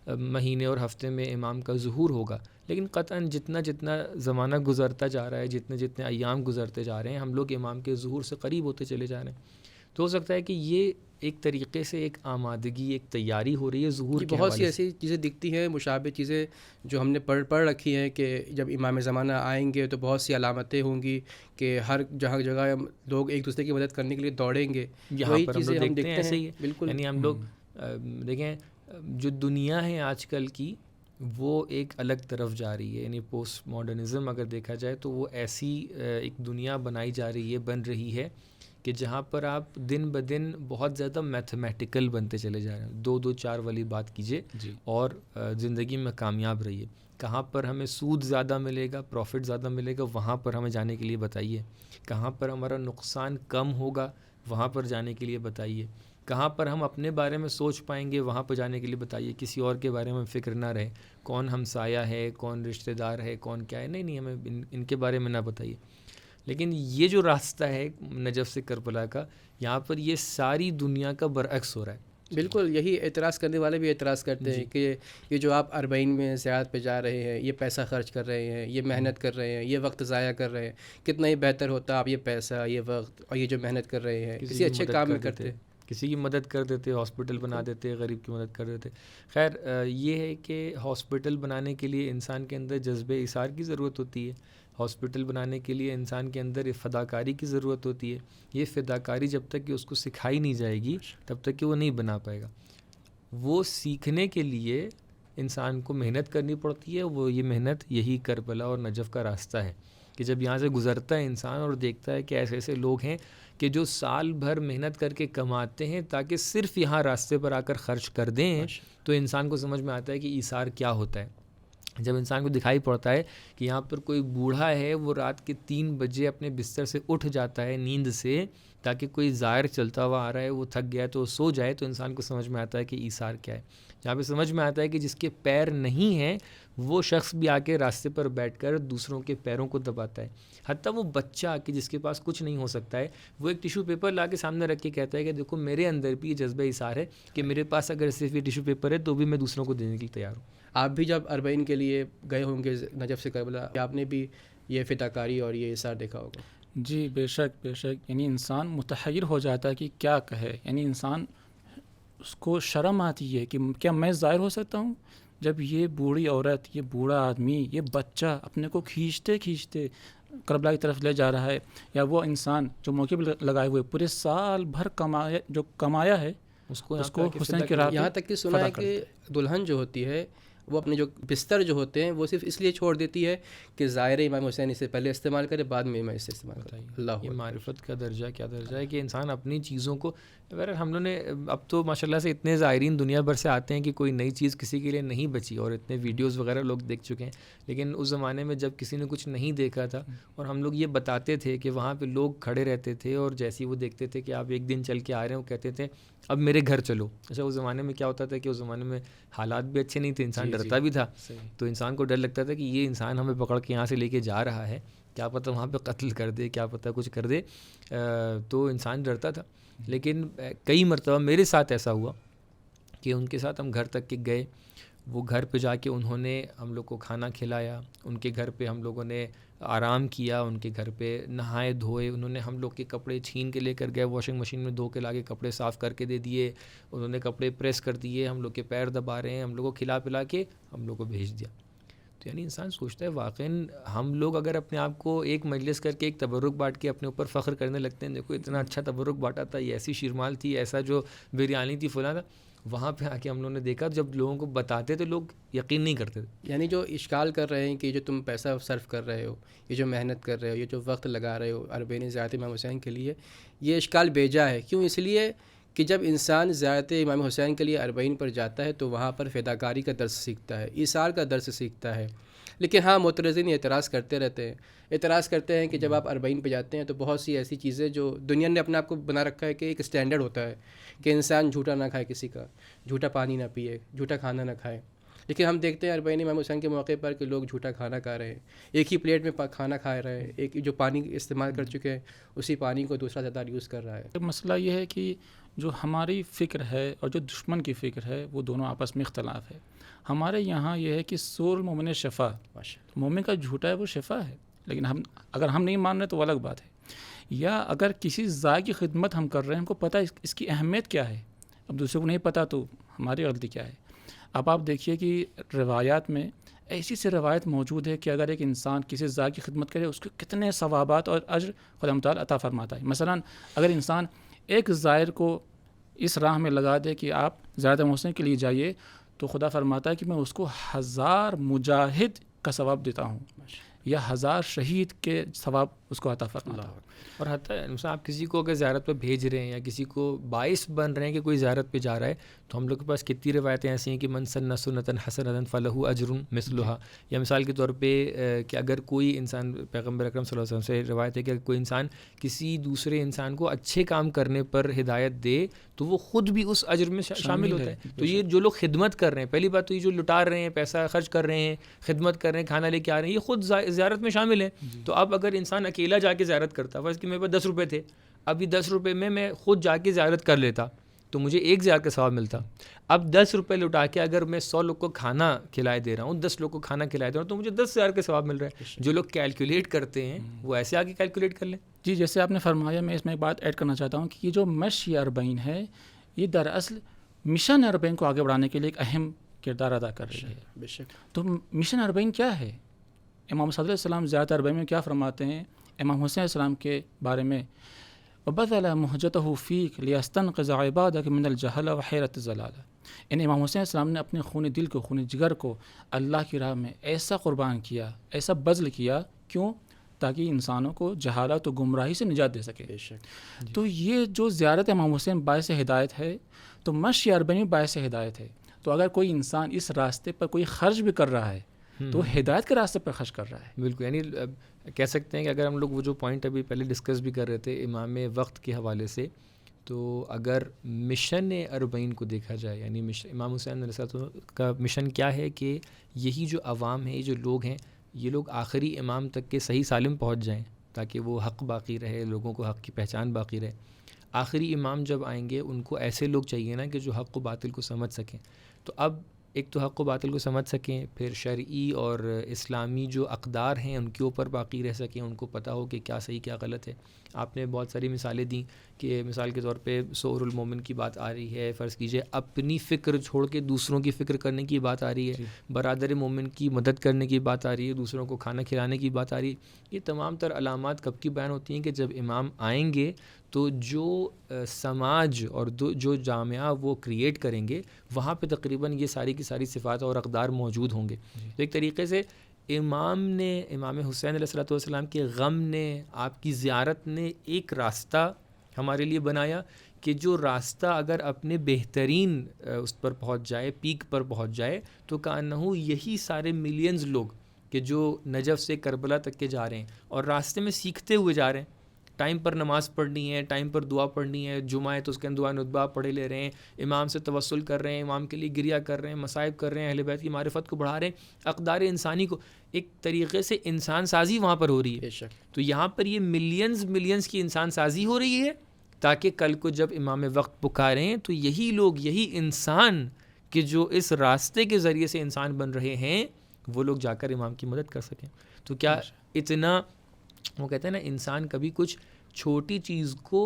مہینے اور ہفتے میں امام کا ظہور ہوگا، لیکن قطعاً جتنا زمانہ گزرتا جا رہا ہے، جتنے ایام گزرتے جا رہے ہیں، ہم لوگ امام کے ظہور سے قریب ہوتے چلے جا رہے ہیں. تو ہو سکتا ہے کہ یہ ایک طریقے سے ایک آمادگی، ایک تیاری ہو رہی ہے ظہور کی. بہت سی ایسی چیزیں دکھتی ہیں، مشابہ چیزیں جو ہم نے پڑھ رکھی ہیں کہ جب امام زمانہ آئیں گے تو بہت سی علامتیں ہوں گی کہ ہر جگہ لوگ ایک دوسرے کی مدد کرنے کے لیے دوڑیں گے. یہاں پر ہم لوگ دیکھتے ہیں ایسے ہی ہے. بالکل. یعنی ہم لوگ دیکھیں جو دنیا ہے آج کل کی، وہ ایک الگ طرف جا رہی ہے. یعنی پوسٹ ماڈرنزم اگر دیکھا جائے تو وہ ایسی ایک دنیا بنائی جا رہی ہے، بن رہی ہے کہ جہاں پر آپ دن بدن بہت زیادہ میتھمیٹیکل بنتے چلے جا رہے ہیں. 2 4 والی بات کیجئے اور زندگی میں کامیاب رہیے. کہاں پر ہمیں سود زیادہ ملے گا، پروفٹ زیادہ ملے گا، وہاں پر ہمیں جانے کے لیے بتائیے. کہاں پر ہمارا نقصان کم ہوگا، وہاں پر جانے کے لیے بتائیے. کہاں پر ہم اپنے بارے میں سوچ پائیں گے، وہاں پر جانے کے لیے بتائیے. کسی اور کے بارے میں فکر نہ رہے، کون ہمسایہ ہے، کون رشتہ دار ہے، کون کیا ہے، نہیں ہمیں ان کے بارے میں نہ بتائیے. لیکن یہ جو راستہ ہے نجف سے کربلا کا، یہاں پر یہ ساری دنیا کا برعکس ہو رہا ہے. بالکل. یہی اعتراض کرنے والے بھی اعتراض کرتے ہیں کہ یہ جو آپ اربعین میں زیارت پہ جا رہے ہیں، یہ پیسہ خرچ کر رہے ہیں، یہ محنت کر رہے ہیں، یہ وقت ضائع کر رہے ہیں، کتنا ہی بہتر ہوتا آپ یہ پیسہ، یہ وقت اور یہ جو محنت کر رہے ہیں کسی اچھے کام میں کرتے. کسی کی مدد کر دیتے، ہاسپٹل بنا دیتے، غریب کی مدد کر دیتے. خیر یہ ہے کہ ہاسپٹل بنانے کے لیے انسان کے اندر جذبہ ایثار کی ضرورت ہوتی ہے. ہاسپٹل بنانے کے لیے انسان کے اندر فداکاری کی ضرورت ہوتی ہے. یہ فداکاری جب تک کہ اس کو سکھائی نہیں جائے گی تب تک کہ وہ نہیں بنا پائے گا. وہ سیکھنے کے لیے انسان کو محنت کرنی پڑتی ہے. وہ یہ محنت یہی کربلا اور نجف کا راستہ ہے کہ جب یہاں سے گزرتا ہے انسان اور دیکھتا ہے کہ ایسے ایسے لوگ ہیں کہ جو سال بھر محنت کر کے کماتے ہیں تاکہ صرف یہاں راستے پر آ کر خرچ کر دیں، تو انسان کو سمجھ میں آتا ہے کہ ایثار کیا ہوتا ہے. جب انسان کو دکھائی پڑتا ہے کہ یہاں پر کوئی بوڑھا ہے، وہ رات کے 3 بجے اپنے بستر سے اٹھ جاتا ہے نیند سے تاکہ کوئی زائر چلتا ہوا آ رہا ہے وہ تھک گیا ہے تو وہ سو جائے، تو انسان کو سمجھ میں آتا ہے کہ ایثار کیا ہے. جہاں پہ سمجھ میں آتا ہے کہ جس کے پیر نہیں ہیں وہ شخص بھی آ کے راستے پر بیٹھ کر دوسروں کے پیروں کو دباتا ہے. حتیٰ وہ بچہ آ کے جس کے پاس کچھ نہیں ہو سکتا ہے، وہ ایک ٹیشو پیپر لا کے سامنے رکھ کے کہتا ہے کہ دیکھو میرے اندر بھی یہ جذبہ ایثار ہے کہ میرے پاس اگر صرف یہ ٹیشو پیپر ہے تو بھی میں دوسروں کو دینے کے لیے تیار ہوں. آپ بھی جب اربعین کے لیے گئے ہوں گے نجف سے کربلا، آپ نے بھی یہ فداکاری اور یہ ایثار دیکھا ہوگا. جی بے شک بے شک. یعنی انسان متحیر ہو جاتا ہے کہ کیا کہے. یعنی انسان اس کو شرم آتی ہے کہ کیا میں ظاہر ہو سکتا ہوں جب یہ بوڑھی عورت، یہ بوڑھا آدمی، یہ بچہ اپنے کو کھینچتے کھینچتے کربلا کی طرف لے جا رہا ہے، یا وہ انسان جو موقع پہ لگائے ہوئے پورے سال بھر کمایا ہے اس کو حسین کی راہ. یہاں تک کہ سنا ہے کہ دلہن جو ہوتی ہے وہ اپنے جو بستر جو ہوتے ہیں وہ صرف اس لیے چھوڑ دیتی ہے کہ ظاہر امام حسین اسے پہلے استعمال کرے، بعد میں میں اسے استعمال کرتا. اللہ یہ معرفت کا درجہ کیا درجہ ہے کہ انسان اپنی چیزوں کو، اگر ہم لوگوں نے اب تو ماشاءاللہ سے اتنے زائرین دنیا بھر سے آتے ہیں کہ کوئی نئی چیز کسی کے لیے نہیں بچی، اور اتنے ویڈیوز وغیرہ لوگ دیکھ چکے ہیں. لیکن اس زمانے میں جب کسی نے کچھ نہیں دیکھا تھا اور ہم لوگ یہ بتاتے تھے کہ وہاں پہ لوگ کھڑے رہتے تھے اور جیسے وہ دیکھتے تھے کہ آپ ایک دن چل کے آ رہے ہیں وہ کہتے تھے اب میرے گھر چلو. اچھا اس زمانے میں کیا ہوتا تھا کہ اس زمانے میں حالات بھی اچھے نہیں تھے، انسان ڈرتا بھی تھا. تو انسان کو ڈر لگتا تھا کہ یہ انسان ہمیں پکڑ کے یہاں سے لے کے جا رہا ہے، کیا پتہ وہاں پہ قتل کر دے، کیا پتہ کچھ کر دے. تو انسان ڈرتا تھا. لیکن کئی مرتبہ میرے ساتھ ایسا ہوا کہ ان کے ساتھ ہم گھر تک کے گئے، وہ گھر پہ جا کے انہوں نے ہم لوگ کو کھانا کھلایا، ان کے گھر پہ ہم لوگوں نے آرام کیا، ان کے گھر پہ نہائے دھوئے، انہوں نے ہم لوگ کے کپڑے چھین کے لے کر گئے، واشنگ مشین میں دھو کے لا کے کپڑے صاف کر کے دے دیے، انہوں نے کپڑے پریس کر دیے، ہم لوگ کے پیر دبا رہے ہیں، ہم لوگ کو کھلا پلا کے ہم لوگ کو بھیج دیا. تو یعنی انسان سوچتا ہے واقعاً ہم لوگ اگر اپنے آپ کو ایک مجلس کر کے ایک تبرک بانٹ کے اپنے اوپر فخر کرنے لگتے ہیں، دیکھو اتنا اچھا تبرک بانٹا تھا، یہ ایسی شیرمال تھی، ایسا جو بریانی تھی، فلاں تھا. وہاں پہ آ کے ہم لوگوں نے دیکھا جب لوگوں کو بتاتے تو لوگ یقین نہیں کرتے تھے. یعنی جو اشکال کر رہے ہیں کہ جو تم پیسہ صرف کر رہے ہو، یہ جو محنت کر رہے ہو، یہ جو وقت لگا رہے ہو اربعین زیارت امام حسین کے لیے، یہ اشکال بیجا ہے. کیوں؟ اس لیے کہ جب انسان زیارت امام حسین کے لیے اربعین پر جاتا ہے تو وہاں پر فداکاری کا درس سیکھتا ہے، ایثار کا درس سیکھتا ہے. لیکن ہاں معترضین اعتراض کرتے رہتے ہیں، اعتراض کرتے ہیں کہ جب آپ اربعین پہ جاتے ہیں تو بہت سی ایسی چیزیں جو دنیا نے اپنے آپ کو بنا رکھا ہے کہ ایک اسٹینڈرڈ ہوتا ہے کہ انسان جھوٹا نہ کھائے، کسی کا جھوٹا پانی نہ پیے، جھوٹا کھانا نہ کھائے. لیکن ہم دیکھتے ہیں اربعین امام حسین کے موقع پر کہ لوگ جھوٹا کھانا کھا رہے ہیں، ایک ہی پلیٹ میں کھانا کھا رہے ہیں، ایک جو پانی استعمال کر چکے ہیں اسی پانی کو دوسرا زیادہ یوز کر رہا ہے. مسئلہ یہ ہے کہ جو ہماری فکر ہے اور جو دشمن کی فکر ہے وہ دونوں آپس میں اختلاف ہے. ہمارے یہاں یہ ہے کہ سور مومن شفا، مومن کا جھوٹا ہے وہ شفا ہے. لیکن اگر ہم نہیں مان رہے تو وہ الگ بات ہے. یا اگر کسی ذات کی خدمت ہم کر رہے ہیں، ہم کو پتہ ہے اس کی اہمیت کیا ہے، اب دوسرے کو نہیں پتہ تو ہماری غلطی کیا ہے. اب آپ دیکھیے کہ روایات میں ایسی سے روایت موجود ہے کہ اگر ایک انسان کسی ذات کی خدمت کرے اس کو کتنے ثوابات اور اجر خدا متعالی عطا فرماتا ہے. مثلا اگر انسان ایک زائر کو اس راہ میں لگا دے کہ آپ زیارت حسین کے لیے جائیے تو خدا فرماتا ہے کہ میں اس کو 1000 مجاہد کا ثواب دیتا ہوں، یا 1000 شہید کے ثواب اس کو عطا فرماتا ہوں. اور حتیٰ مثلا آپ کسی کو اگر زیارت پہ بھیج رہے ہیں یا کسی کو باعث بن رہے ہیں کہ کوئی زیارت پہ جا رہا ہے تو ہم لوگ کے پاس کتنی روایتیں ایسی ہیں کہ من سن سنۃ حسنۃ فلہ اجر مثلھا. یا مثال کے طور پہ کہ اگر کوئی انسان، پیغمبر اکرم صلی اللہ علیہ وسلم سے روایت ہے کہ اگر کوئی انسان کسی دوسرے انسان کو اچھے کام کرنے پر ہدایت دے تو وہ خود بھی اس اجر میں شامل ہوتا ہے. تو یہ جو لوگ خدمت کر رہے ہیں، پہلی بات تو یہ جو لٹا رہے ہیں، پیسہ خرچ کر رہے ہیں، خدمت کر رہے ہیں، کھانا لے کے آ رہے ہیں، یہ خود زیارت میں شامل ہیں. تو اب اگر انسان اکیلا جا کے زیارت کرتا، فرض کہ میرے پاس 10 روپے تھے، اب یہ 10 روپے میں خود جا کے زیارت کر لیتا تو مجھے 1 زیارت کا ثواب ملتا. اب 10 روپے لٹا کے اگر میں 100 لوگ کو کھانا کھلائے دے رہا ہوں، 10 لوگ کو کھانا کھلائے دے رہا ہوں تو مجھے 10 ہزار کا ثواب مل رہا ہے. جو لوگ کیلکولیٹ کرتے ہیں وہ ایسے آگے کیلکولیٹ کر لیں. جی جیسے آپ نے فرمایا، میں اس میں ایک بات ایڈ کرنا چاہتا ہوں کہ یہ جو مشی اربعین ہے یہ دراصل مشن اربعین کو آگے بڑھانے کے لیے ایک اہم کردار ادا کر رہی ہے. بے شک. تو مشن اربعین کیا ہے؟ امام صادق علیہ السلام زیادہ اربعین میں کیا فرماتے ہیں امام حسین علیہ السلام کے بارے میں؟ وبذل مہجته فیک لیستنقذ عبادک من الجہل وحیرۃ الضلال. یعنی امام حسین علیہ السلام نے اپنے خون دل کو، خون جگر کو اللہ کی راہ میں ایسا قربان کیا، ایسا بذل کیا. کیوں؟ تاکہ انسانوں کو جہالت و گمراہی سے نجات دے سکے. بے شک. تو یہ جو زیارت امام حسین باعث ہدایت ہے، تو مشی اربعین باعث ہدایت ہے. تو اگر کوئی انسان اس راستے پر کوئی خرچ بھی کر رہا ہے تو ہدایت کے راستے پر خرچ کر رہا ہے. بالکل. یعنی کہہ سکتے ہیں کہ اگر ہم لوگ وہ جو پوائنٹ ابھی پہلے ڈسکس بھی کر رہے تھے امام وقت کے حوالے سے، تو اگر مشن اربعین کو دیکھا جائے، یعنی امام حسین علیہ السلام کا مشن کیا ہے کہ یہی جو عوام ہے، یہ جو لوگ ہیں، یہ لوگ آخری امام تک کے صحیح سالم پہنچ جائیں تاکہ وہ حق باقی رہے، لوگوں کو حق کی پہچان باقی رہے. آخری امام جب آئیں گے ان کو ایسے لوگ چاہیے نا کہ جو حق و باطل کو سمجھ سکیں. تو اب ایک تو حق و باطل کو سمجھ سکیں، پھر شرعی اور اسلامی جو اقدار ہیں ان کے اوپر باقی رہ سکیں، ان کو پتہ ہو کہ کیا صحیح کیا غلط ہے. آپ نے بہت ساری مثالیں دیں کہ مثال کے طور پہ سور المومن کی بات آ رہی ہے، فرض کیجئے اپنی فکر چھوڑ کے دوسروں کی فکر کرنے کی بات آ رہی ہے، برادر مومن کی مدد کرنے کی بات آ رہی ہے، دوسروں کو کھانا کھلانے کی بات آ رہی ہے. یہ تمام تر علامات کب کی بیان ہوتی ہیں کہ جب امام آئیں گے تو جو سماج اور جو جامعہ وہ کریٹ کریں گے وہاں پہ تقریباً یہ ساری کی ساری صفات اور اقدار موجود ہوں گے. تو ایک طریقے سے امام حسین علیہ السلام کے غم نے، آپ کی زیارت نے ایک راستہ ہمارے لیے بنایا کہ جو راستہ اگر اپنے بہترین اس پر پہنچ جائے، پیک پر پہنچ جائے، تو کانہو یہی سارے ملینز لوگ کہ جو نجف سے کربلا تک کے جا رہے ہیں اور راستے میں سیکھتے ہوئے جا رہے ہیں، ٹائم پر نماز پڑھنی ہے، ٹائم پر دعا پڑھنی ہے، جمعہ ہے تو اس کے اندر دعا ندبہ پڑھے لے رہے ہیں، امام سے توسل کر رہے ہیں، امام کے لیے گریہ کر رہے ہیں، مصائب کر رہے ہیں، اہل بیت کی معرفت کو بڑھا رہے ہیں، اقدار انسانی کو ایک طریقے سے انسان سازی وہاں پر ہو رہی ہے. تو یہاں پر یہ ملینز کی انسان سازی ہو رہی ہے تاکہ کل کو جب امام وقت پکاریں تو یہی لوگ، یہی انسان کہ جو اس راستے کے ذریعے سے انسان بن رہے ہیں، وہ لوگ جا کر امام کی مدد کر سکیں. تو کیا اتنا، وہ کہتے ہیں نا انسان کبھی کچھ چھوٹی چیز کو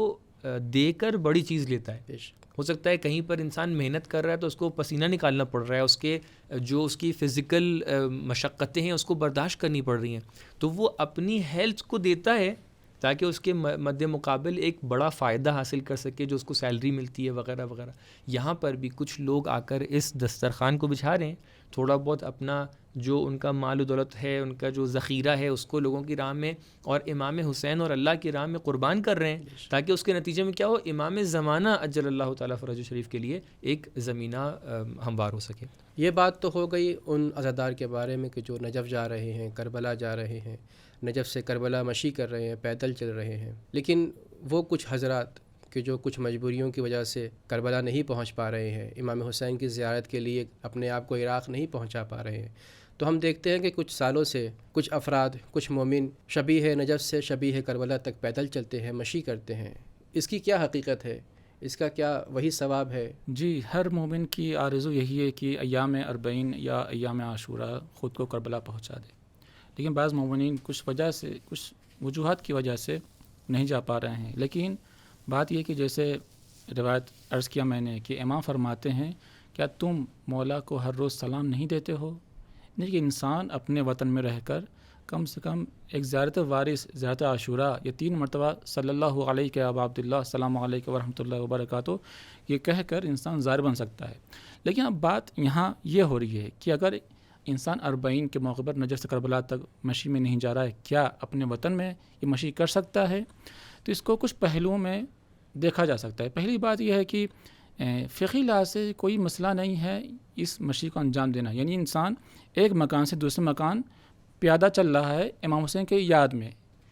دے کر بڑی چیز لیتا ہے. ہو سکتا ہے کہیں پر انسان محنت کر رہا ہے تو اس کو پسینہ نکالنا پڑ رہا ہے، اس کے جو اس کی فزیکل مشقتیں ہیں اس کو برداشت کرنی پڑ رہی ہیں، تو وہ اپنی ہیلتھ کو دیتا ہے تاکہ اس کے مد مقابل ایک بڑا فائدہ حاصل کر سکے جو اس کو سیلری ملتی ہے وغیرہ وغیرہ. یہاں پر بھی کچھ لوگ آ کر اس دسترخوان کو بچھا رہے ہیں، تھوڑا بہت اپنا جو ان کا مال و دولت ہے، ان کا جو ذخیرہ ہے، اس کو لوگوں کی راہ میں اور امام حسین اور اللہ کی راہ میں قربان کر رہے ہیں تاکہ اس کے نتیجے میں کیا ہو، امام زمانہ اجل اللہ تعالیٰ فرج شریف کے لیے ایک زمینہ ہموار ہو سکے. یہ بات تو ہو گئی ان عزادار کے بارے میں کہ جو نجف جا رہے ہیں، کربلا جا رہے ہیں، نجف سے کربلا مشی کر رہے ہیں، پیدل چل رہے ہیں. لیکن وہ کچھ حضرات کہ جو کچھ مجبوریوں کی وجہ سے کربلا نہیں پہنچ پا رہے ہیں، امام حسین کی زیارت کے لیے اپنے آپ کو عراق نہیں پہنچا پا رہے ہیں، تو ہم دیکھتے ہیں کہ کچھ سالوں سے کچھ افراد، کچھ مومن شبیہ نجف سے شبیہ کربلا تک پیدل چلتے ہیں، مشی کرتے ہیں. اس کی کیا حقیقت ہے؟ اس کا کیا وہی ثواب ہے؟ جی، ہر مومن کی آرزو یہی ہے کہ ایام اربعین یا ایام عاشوراء خود کو کربلا پہنچا دے، لیکن بعض مومنین کچھ وجہ سے، کچھ وجوہات کی وجہ سے نہیں جا پا رہے ہیں. لیکن بات یہ کہ جیسے روایت عرض کیا میں نے کہ امام فرماتے ہیں کیا تم مولا کو ہر روز سلام نہیں دیتے ہو؟ نہیں کہ انسان اپنے وطن میں رہ کر کم سے کم ایک زیارت وارث، زیارت عاشوراء یا 3 مرتبہ صلی اللہ علیہ ابا عبداللہ السلام علیکم ورحمۃ اللہ وبرکاتہ یہ کہہ کر انسان زائر بن سکتا ہے. لیکن اب بات یہاں یہ ہو رہی ہے کہ اگر انسان اربعین کے موقع پر نجف سے کربلا تک مشی میں نہیں جا رہا ہے، کیا اپنے وطن میں یہ مشی کر سکتا ہے؟ تو اس کو کچھ پہلوؤں میں دیکھا جا سکتا ہے. پہلی بات یہ ہے کہ فقہی لحاظ سے کوئی مسئلہ نہیں ہے اس مشی کو انجام دینا، یعنی انسان ایک مکان سے دوسرے مکان پیادہ چل رہا ہے امام حسین کے یاد میں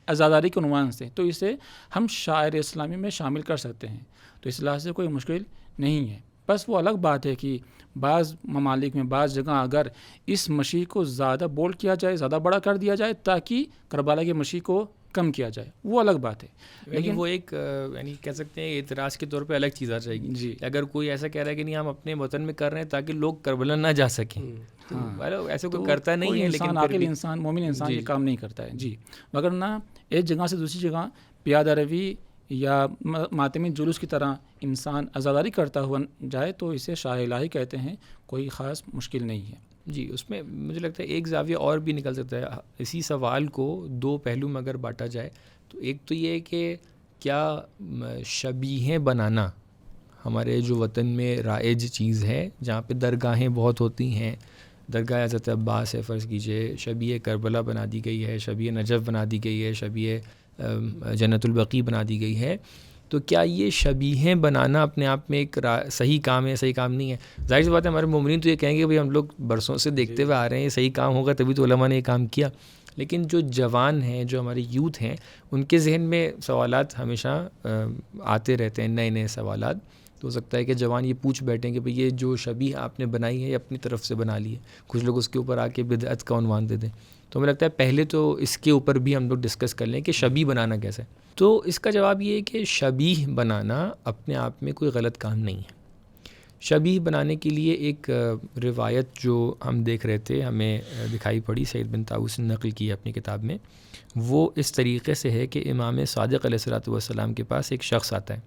عزاداری کے عنوان سے، تو اسے ہم شاعر اسلامی میں شامل کر سکتے ہیں. تو اس لحاظ سے کوئی مشکل نہیں ہے. بس وہ الگ بات ہے کہ بعض ممالک میں بعض جگہ اگر اس مشی کو زیادہ بولڈ کیا جائے، زیادہ بڑا کر دیا جائے تاکہ کربلا کی مشی کو کم کیا جائے، وہ الگ بات ہے. لیکن وہ ایک یعنی کہہ سکتے ہیں اعتراض کے طور پہ الگ چیز آ جائے گی. جی، اگر کوئی ایسا کہہ رہا ہے کہ نہیں ہم اپنے وطن میں کر رہے ہیں تاکہ لوگ کربلا نہ جا سکیں، ایسے کوئی کرتا نہیں ہے. لیکن عاقل انسان، مومن انسان یہ کام نہیں کرتا ہے. جی، مگر نہ ایک جگہ سے دوسری جگہ پیادہ روی یا ماتمی جلوس کی طرح انسان عزاداری کرتا ہوا جائے تو اسے شاہ الہی کہتے ہیں، کوئی خاص مشکل نہیں ہے۔ جی، اس میں مجھے لگتا ہے ایک زاویہ اور بھی نکل سکتا ہے اسی سوال کو دو پہلو میں اگر بانٹا جائے تو ایک تو یہ ہے کہ کیا شبیہیں بنانا ہمارے جو وطن میں رائج چیز ہے، جہاں پہ درگاہیں بہت ہوتی ہیں، درگاہ حضرت عباس ہے فرض کیجئے، شبیہ کربلا بنا دی گئی ہے، شبیہ نجف بنا دی گئی ہے، شبیہ جنت البقیع بنا دی گئی ہے، تو کیا یہ شبیہیں بنانا اپنے آپ میں ایک صحیح کام ہے، صحیح کام نہیں ہے؟ ظاہر سی بات ہے ہمارے مومنین تو یہ کہیں گے بھئی ہم لوگ برسوں سے دیکھتے ہوئے آ رہے ہیں، یہ صحیح کام ہوگا تبھی تو علماء نے یہ کام کیا، لیکن جو جوان ہیں، جو ہمارے یوتھ ہیں، ان کے ذہن میں سوالات ہمیشہ آتے رہتے ہیں، نئے نئے سوالات، تو ہو سکتا ہے کہ جوان یہ پوچھ بیٹھیں کہ بھئی یہ جو شبیہ آپ نے بنائی ہے یہ اپنی طرف سے بنا لی ہے، کچھ لوگ اس کے اوپر آ کے بدعت کا عنوان دے دیں۔ تو ہمیں لگتا ہے پہلے تو اس کے اوپر بھی ہم لوگ ڈسکس کر لیں کہ شبیہ بنانا کیسے ہے۔ تو اس کا جواب یہ ہے کہ شبیہ بنانا اپنے آپ میں کوئی غلط کام نہیں ہے۔ شبیہ بنانے کے لیے ایک روایت جو ہم دیکھ رہے تھے ہمیں دکھائی پڑی، سعید بن طاؤوس نے نقل کی اپنی کتاب میں، وہ اس طریقے سے ہے کہ امام صادق علیہ الصلوۃ والسلام کے پاس ایک شخص آتا ہے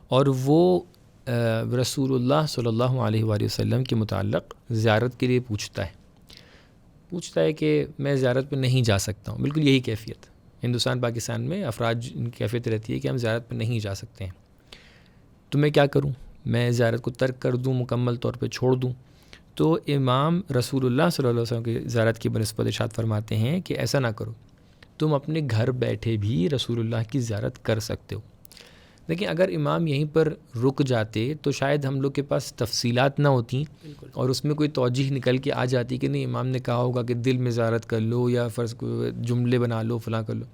اور وہ رسول اللہ صلی اللہ علیہ وآلہ وسلم کے متعلق زیارت کے لیے پوچھتا ہے کہ میں زیارت پہ نہیں جا سکتا ہوں۔ بالکل یہی کیفیت ہندوستان پاکستان میں افراد ان کی کیفیت رہتی ہے کہ ہم زیارت پہ نہیں جا سکتے ہیں، تو میں کیا کروں؟ میں زیارت کو ترک کر دوں، مکمل طور پہ چھوڑ دوں؟ تو امام رسول اللہ صلی اللہ علیہ وسلم کی زیارت کی بنسبت ارشاد فرماتے ہیں کہ ایسا نہ کرو، تم اپنے گھر بیٹھے بھی رسول اللہ کی زیارت کر سکتے ہو۔ لیکن اگر امام یہیں پر رک جاتے تو شاید ہم لوگ کے پاس تفصیلات نہ ہوتیں اور اس میں کوئی توجیہ نکل کے آ جاتی کہ نہیں امام نے کہا ہوگا کہ دل میں زیارت کر لو یا فرض جملے بنا لو، فلاں کر لو،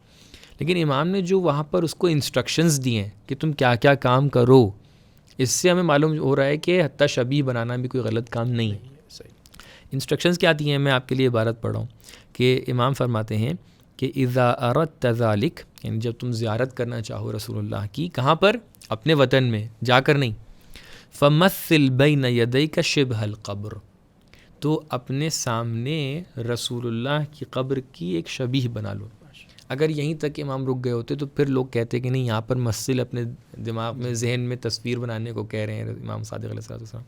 لیکن امام نے جو وہاں پر اس کو انسٹرکشنز دی ہیں کہ تم کیا کیا کام کرو، اس سے ہمیں معلوم ہو رہا ہے کہ حتیٰ شبیہ بنانا بھی کوئی غلط کام نہیں ہے۔ انسٹرکشنز کیا دی ہیں؟ میں آپ کے لیے عبارت پڑھ رہا ہوں کہ امام فرماتے ہیں کہ اذا اردت ذلک، یعنی جب تم زیارت کرنا چاہو رسول اللہ کی، کہاں پر؟ اپنے وطن میں جا کر نہیں، فمثل بین یدیک شبہ القبر، تو اپنے سامنے رسول اللہ کی قبر کی ایک شبیہ بنا لو۔ اگر یہیں تک امام رک گئے ہوتے تو پھر لوگ کہتے کہ نہیں یہاں پر مثل اپنے دماغ میں ذہن میں تصویر بنانے کو کہہ رہے ہیں امام صادق علیہ السلام،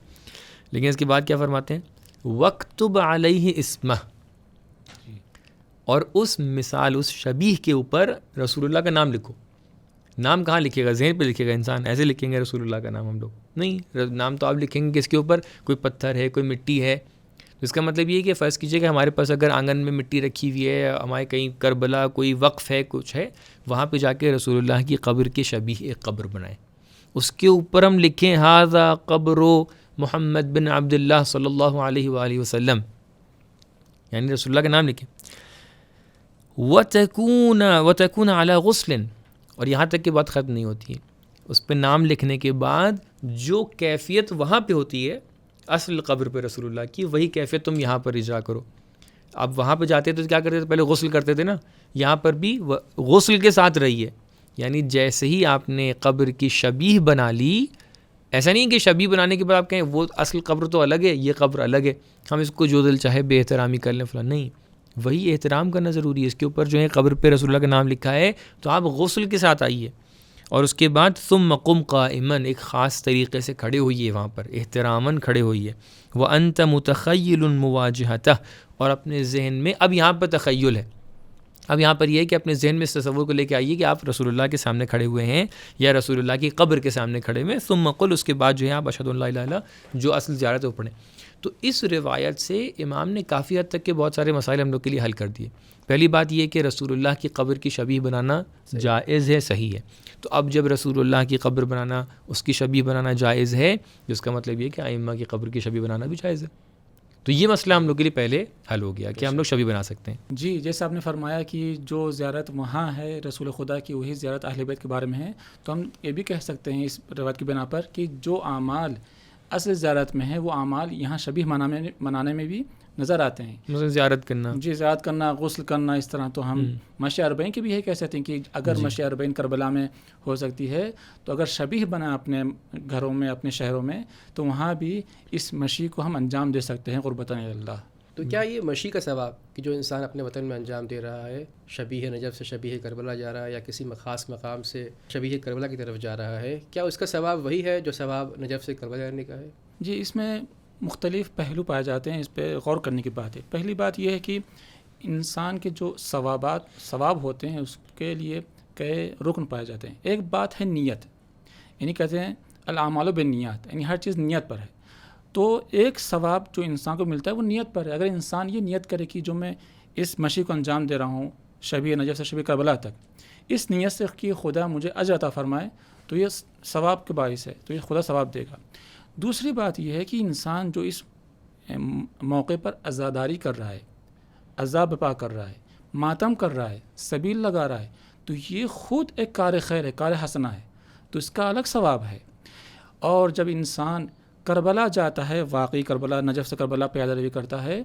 لیکن اس کے بعد کیا فرماتے ہیں؟ وَاکْتُبْ عَلَیْہِ اسْمَهُ، اور اس مثال اس شبیہ کے اوپر رسول اللہ کا نام لکھو۔ نام کہاں لکھے گا؟ ذہن پہ لکھے گا انسان، ایسے لکھیں گے رسول اللہ کا نام ہم لوگ؟ نہیں، نام تو آپ لکھیں گے کس کے اوپر؟ کوئی پتھر ہے، کوئی مٹی ہے۔ اس کا مطلب یہ ہے کہ فرض کیجئے کہ ہمارے پاس اگر آنگن میں مٹی رکھی ہوئی ہے، ہمارے کہیں کربلا کوئی وقف ہے، کچھ ہے، وہاں پہ جا کے رسول اللہ کی قبر کی شبیہ ایک قبر بنائیں، اس کے اوپر ہم لکھیں ھذا قبر محمد بن عبداللہ صلی اللہ علیہ وآلہ وسلم، یعنی رسول اللہ کا نام لکھیں۔ وَتَكُونَ عَلَى غُسْلٍ، اور یہاں تک کہ بات ختم نہیں ہوتی ہے، اس پہ نام لکھنے کے بعد جو کیفیت وہاں پہ ہوتی ہے اصل قبر پہ رسول اللہ کی، وہی کیفیت تم یہاں پر اجرا کرو۔ اب وہاں پہ جاتے تو کیا کرتے تھے؟ پہلے غسل کرتے تھے نا، یہاں پر بھی غسل کے ساتھ رہیے، یعنی جیسے ہی آپ نے قبر کی شبیہ بنا لی، ایسا نہیں کہ شبیہ بنانے کے بعد آپ کہیں وہ اصل قبر تو الگ ہے، یہ قبر الگ ہے، ہم اس کو جو دل چاہے بے احترامی کر لیں فلاں، نہیں، وہی احترام کرنا ضروری ہے۔ اس کے اوپر جو ہے قبر پہ رسول اللہ کا نام لکھا ہے تو آپ غسل کے ساتھ آئیے، اور اس کے بعد ثم قم قائما، ایک خاص طریقے سے کھڑے ہوئیے، وہاں پر احتراماً کھڑے ہوئیے، وانت متخیل مواجہتہ، اور اپنے ذہن میں، اب یہاں پر تخیل ہے، اب یہاں پر یہ ہے کہ اپنے ذہن میں اس تصور کو لے کے آئیے کہ آپ رسول اللہ کے سامنے کھڑے ہوئے ہیں یا رسول اللہ کی قبر کے سامنے کھڑے ہوئے، ثم قل، اس کے بعد جو ہے آپ اشہد ان لا الہ الا اللہ جو اصل زیارت ہے وہ پڑھیں۔ تو اس روایت سے امام نے کافی حد تک کے بہت سارے مسائل ہم لوگ کے لیے حل کر دیے۔ پہلی بات یہ کہ رسول اللہ کی قبر کی شبیہ بنانا جائز ہے، صحیح ہے، تو اب جب رسول اللہ کی قبر بنانا، اس کی شبیہ بنانا جائز ہے، جس کا مطلب یہ ہے کہ ائمہ کی قبر کی شبیہ بنانا بھی جائز ہے، تو یہ مسئلہ ہم لوگ کے لیے پہلے حل ہو گیا کہ ہم لوگ شبیہ بنا سکتے ہیں۔ جی، جیسے آپ نے فرمایا کہ جو زیارت وہاں ہے رسول خدا کی، وہی زیارت اہل بیت کے بارے میں ہے، تو ہم یہ بھی کہہ سکتے ہیں اس روایت کی بنا پر کہ جو اعمال اصل زیارت میں ہیں وہ اعمال یہاں شبیہ منانے میں بھی نظر آتے ہیں، مثلا زیارت کرنا، جی، زیارت کرنا، غسل کرنا، اس طرح تو ہم مشی اربعین کی بھی ہے کہہ سکتے ہیں کہ اگر مشی اربعین کربلا میں ہو سکتی ہے تو اگر شبیہ بنا اپنے گھروں میں، اپنے شہروں میں، تو وہاں بھی اس مشی کو ہم انجام دے سکتے ہیں قربتاً اللہ۔ تو کیا یہ مشی کا ثواب کہ جو انسان اپنے وطن میں انجام دے رہا ہے، شبیہ نجف سے شبیہ کربلا جا رہا ہے یا کسی خاص مقام سے شبیہ کربلا کی طرف جا رہا ہے، کیا اس کا ثواب وہی ہے جو ثواب نجف سے کربلا جانے کا ہے؟ جی، اس میں مختلف پہلو پائے جاتے ہیں، اس پہ غور کرنے کی بات ہے۔ پہلی بات یہ ہے کہ انسان کے جو ثواب ہوتے ہیں اس کے لیے کئی رکن پائے جاتے ہیں۔ ایک بات ہے نیت، یعنی کہتے ہیں الاعمال بالنیات، یعنی ہر چیز نیت پر ہے۔ تو ایک ثواب جو انسان کو ملتا ہے وہ نیت پر ہے۔ اگر انسان یہ نیت کرے کہ جو میں اس مشی کو انجام دے رہا ہوں شبیہ نجف سے شبیہ کربلا تک، اس نیت سے کہ خدا مجھے اجر عطا فرمائے، تو یہ ثواب کے باعث ہے، تو یہ خدا ثواب دے گا۔ دوسری بات یہ ہے کہ انسان جو اس موقع پر عزاداری کر رہا ہے، عذاب برپا کر رہا ہے، ماتم کر رہا ہے، سبیل لگا رہا ہے، تو یہ خود ایک کار خیر ہے، کار حسنہ ہے، تو اس کا الگ ثواب ہے۔ اور جب انسان کربلا جاتا ہے، واقعی کربلا، نجف سے کربلا پیادہ روی کرتا ہے،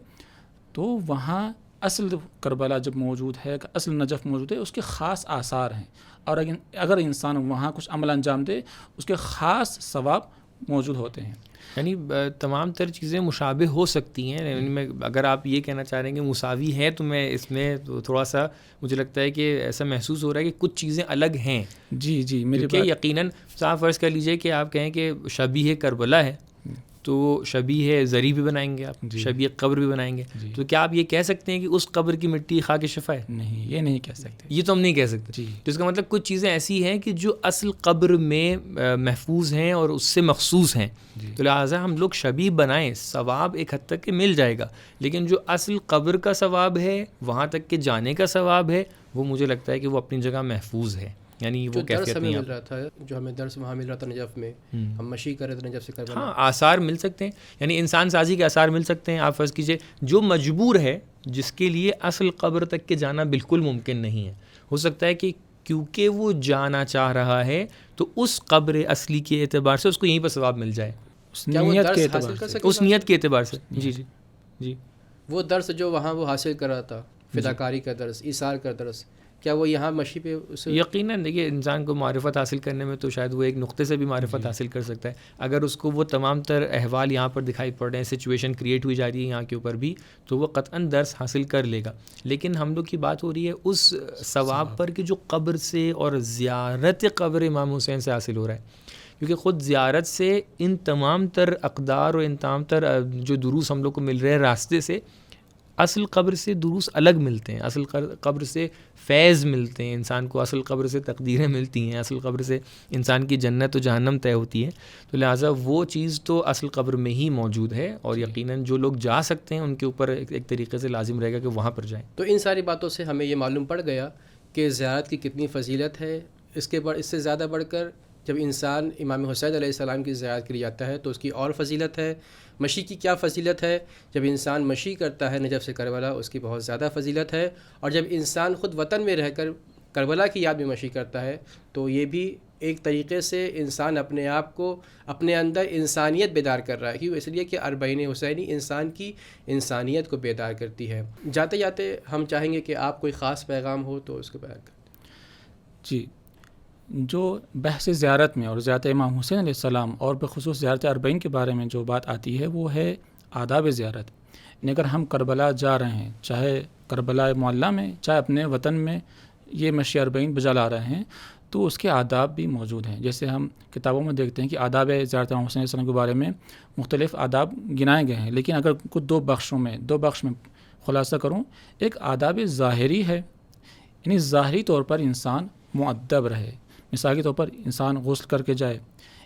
تو وہاں اصل کربلا جب موجود ہے، اصل نجف موجود ہے، اس کے خاص آثار ہیں، اور اگر انسان وہاں کچھ عمل انجام دے اس کے خاص ثواب موجود ہوتے ہیں۔ یعنی تمام تر چیزیں مشابہ ہو سکتی ہیں، یعنی میں اگر آپ یہ کہنا چاہ رہے ہیں کہ مساوی ہے، تو میں اس میں تھوڑا سا مجھے لگتا ہے کہ ایسا محسوس ہو رہا ہے کہ کچھ چیزیں الگ ہیں۔ جی میری کہ یقیناً صاف فرض کر لیجئے کہ آپ کہیں کہ شبیہ کربلا ہے تو شبیہ زری بھی بنائیں گے آپ، شبیہ قبر بھی بنائیں گے، تو کیا آپ یہ کہہ سکتے ہیں کہ اس قبر کی مٹی خاک شفا ہے؟ نہیں، یہ نہیں کہہ سکتے، یہ تو ہم نہیں کہہ سکتے۔ تو اس کا مطلب کچھ چیزیں ایسی ہیں کہ جو اصل قبر میں محفوظ ہیں اور اس سے مخصوص ہیں، تو لہٰذا ہم لوگ شبیہ بنائیں، ثواب ایک حد تک کہ مل جائے گا، لیکن جو اصل قبر کا ثواب ہے، وہاں تک کہ جانے کا ثواب ہے، وہ مجھے لگتا ہے کہ وہ اپنی جگہ محفوظ ہے، یعنی وہ کیفیت نہیں مل رہا تھا، جو ہمیں درس وہاں مل رہا تھا نجف میں، ہم مشی کر رہے تھے نجف سے کربلا۔ ہاں، آثار مل سکتے ہیں، یعنی انسان سازی کے آثار مل سکتے ہیں۔ آپ فرض کیجئے جو مجبور ہے، جس کے لیے اصل قبر تک کے جانا بالکل ممکن نہیں ہے، ہو سکتا ہے کہ کیونکہ وہ جانا چاہ رہا ہے تو اس قبر اصلی کے اعتبار سے اس کو یہیں پر ثواب مل جائے، اس نیت کے اعتبار سے، اس نیت کے اعتبار سے۔ جی وہ درس جو وہاں وہ حاصل کر رہا تھا، فداکاری کا درس، ایثار کا درس، کیا وہ یہاں مشی پہ اسے؟ یقیناً دیکھیے، انسان کو معرفت حاصل کرنے میں تو شاید وہ ایک نقطے سے بھی معرفت حاصل کر سکتا ہے، اگر اس کو وہ تمام تر احوال یہاں پر دکھائی پڑ رہے ہیں، سچویشن کریٹ ہوئی جا رہی ہے یہاں کے اوپر بھی، تو وہ قطعاً درس حاصل کر لے گا۔ لیکن ہم لوگ کی بات ہو رہی ہے اس ثواب پر کہ جو قبر سے اور زیارت قبر امام حسین سے حاصل ہو رہا ہے، کیونکہ خود زیارت سے ان تمام تر اقدار اور ان تمام تر جو دروس ہم لوگ کو مل رہے ہیں راستے سے، اصل قبر سے دروس الگ ملتے ہیں، اصل قبر سے فیض ملتے ہیں انسان کو، اصل قبر سے تقدیریں ملتی ہیں، اصل قبر سے انسان کی جنت و جہنم طے ہوتی ہے، تو لہٰذا وہ چیز تو اصل قبر میں ہی موجود ہے، اور یقیناً جو لوگ جا سکتے ہیں ان کے اوپر ایک طریقے سے لازم رہے گا کہ وہاں پر جائیں۔ تو ان ساری باتوں سے ہمیں یہ معلوم پڑ گیا کہ زیارت کی کتنی فضیلت ہے۔ اس سے زیادہ بڑھ کر جب انسان امام حسین علیہ السلام کی زیارت کے لیے جاتا ہے تو اس کی اور فضیلت ہے۔ مشی کی کیا فضیلت ہے؟ جب انسان مشی کرتا ہے نجف سے کربلا، اس کی بہت زیادہ فضیلت ہے، اور جب انسان خود وطن میں رہ کر کربلا کی یاد میں مشی کرتا ہے تو یہ بھی ایک طریقے سے انسان اپنے آپ کو، اپنے اندر انسانیت بیدار کر رہا ہے، کیوں؟ اس لیے کہ اربعین حسینی انسان کی انسانیت کو بیدار کرتی ہے۔ جاتے جاتے ہم چاہیں گے کہ آپ کوئی خاص پیغام ہو تو اس کو بیان کریں۔ جی، جو بحث زیارت میں اور زیارت امام حسین علیہ السلام اور بخصوص زیارت اربعین کے بارے میں جو بات آتی ہے وہ ہے آداب زیارت۔ یعنی اگر ہم کربلا جا رہے ہیں، چاہے کربلا معلیٰ میں، چاہے اپنے وطن میں یہ مشی اربعین بجا لا رہے ہیں، تو اس کے آداب بھی موجود ہیں۔ جیسے ہم کتابوں میں دیکھتے ہیں کہ آداب زیارت امام حسین علیہ السلام کے بارے میں مختلف آداب گنائے گئے ہیں، لیکن اگر کچھ دو بخش میں خلاصہ کروں، ایک آداب ظاہری ہے، یعنی ظاہری طور پر انسان مؤدب رہے۔ مثال کے طور پر انسان غسل کر کے جائے،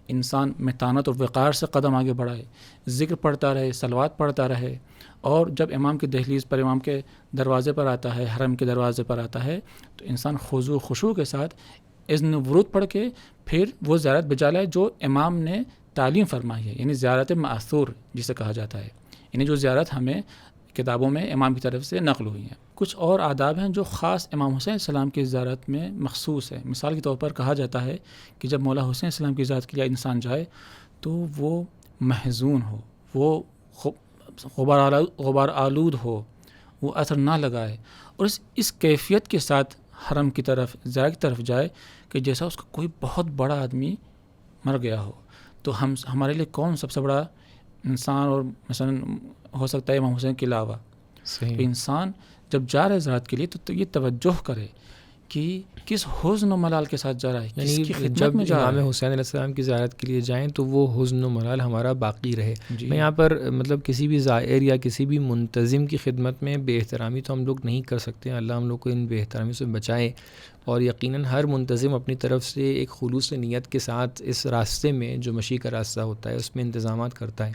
انسان متانت اور وقار سے قدم آگے بڑھائے، ذکر پڑھتا رہے، صلوات پڑھتا رہے، اور جب امام کی دہلیز پر، امام کے دروازے پر آتا ہے، حرم کے دروازے پر آتا ہے، تو انسان خضوع و خشوع کے ساتھ اذن ورود پڑھ کے پھر وہ زیارت بجا لائے جو امام نے تعلیم فرمائی ہے، یعنی زیارت مأثور جسے کہا جاتا ہے، یعنی جو زیارت ہمیں کتابوں میں امام کی طرف سے نقل ہوئی ہیں۔ کچھ اور آداب ہیں جو خاص امام حسین علیہ السلام کی زیارت میں مخصوص ہے۔ مثال کے طور پر کہا جاتا ہے کہ جب مولا حسین علیہ السلام کی زیارت کے لیے انسان جائے تو وہ محزون ہو، وہ غبار آلود ہو، وہ اثر نہ لگائے، اور اس کیفیت کے ساتھ حرم کی طرف، زیارت کی طرف جائے کہ جیسا اس کا کوئی بہت بڑا آدمی مر گیا ہو۔ تو ہمارے لیے کون سب سے بڑا انسان اور مثلا ہو سکتا ہے امام حسین کے علاوہ، صحیح. تو انسان جب جا رہا ہے زیارت کے لیے تو یہ توجہ کرے کہ کس حزن و ملال کے ساتھ جا رہا ہے، کس کی خدمت جب میں جا رہا امام ہے. حسین علیہ السلام کی زیارت کے لیے جائیں تو وہ حزن و ملال ہمارا باقی رہے. جی. میں یہاں پر مطلب کسی بھی زائر یا کسی بھی منتظم کی خدمت میں بے احترامی تو ہم لوگ نہیں کر سکتے. اللہ ہم لوگ کو ان بے احترامی سے بچائے. اور یقیناً ہر منتظم اپنی طرف سے ایک خلوص نیت کے ساتھ اس راستے میں جو مشی کا راستہ ہوتا ہے اس میں انتظامات کرتا ہے.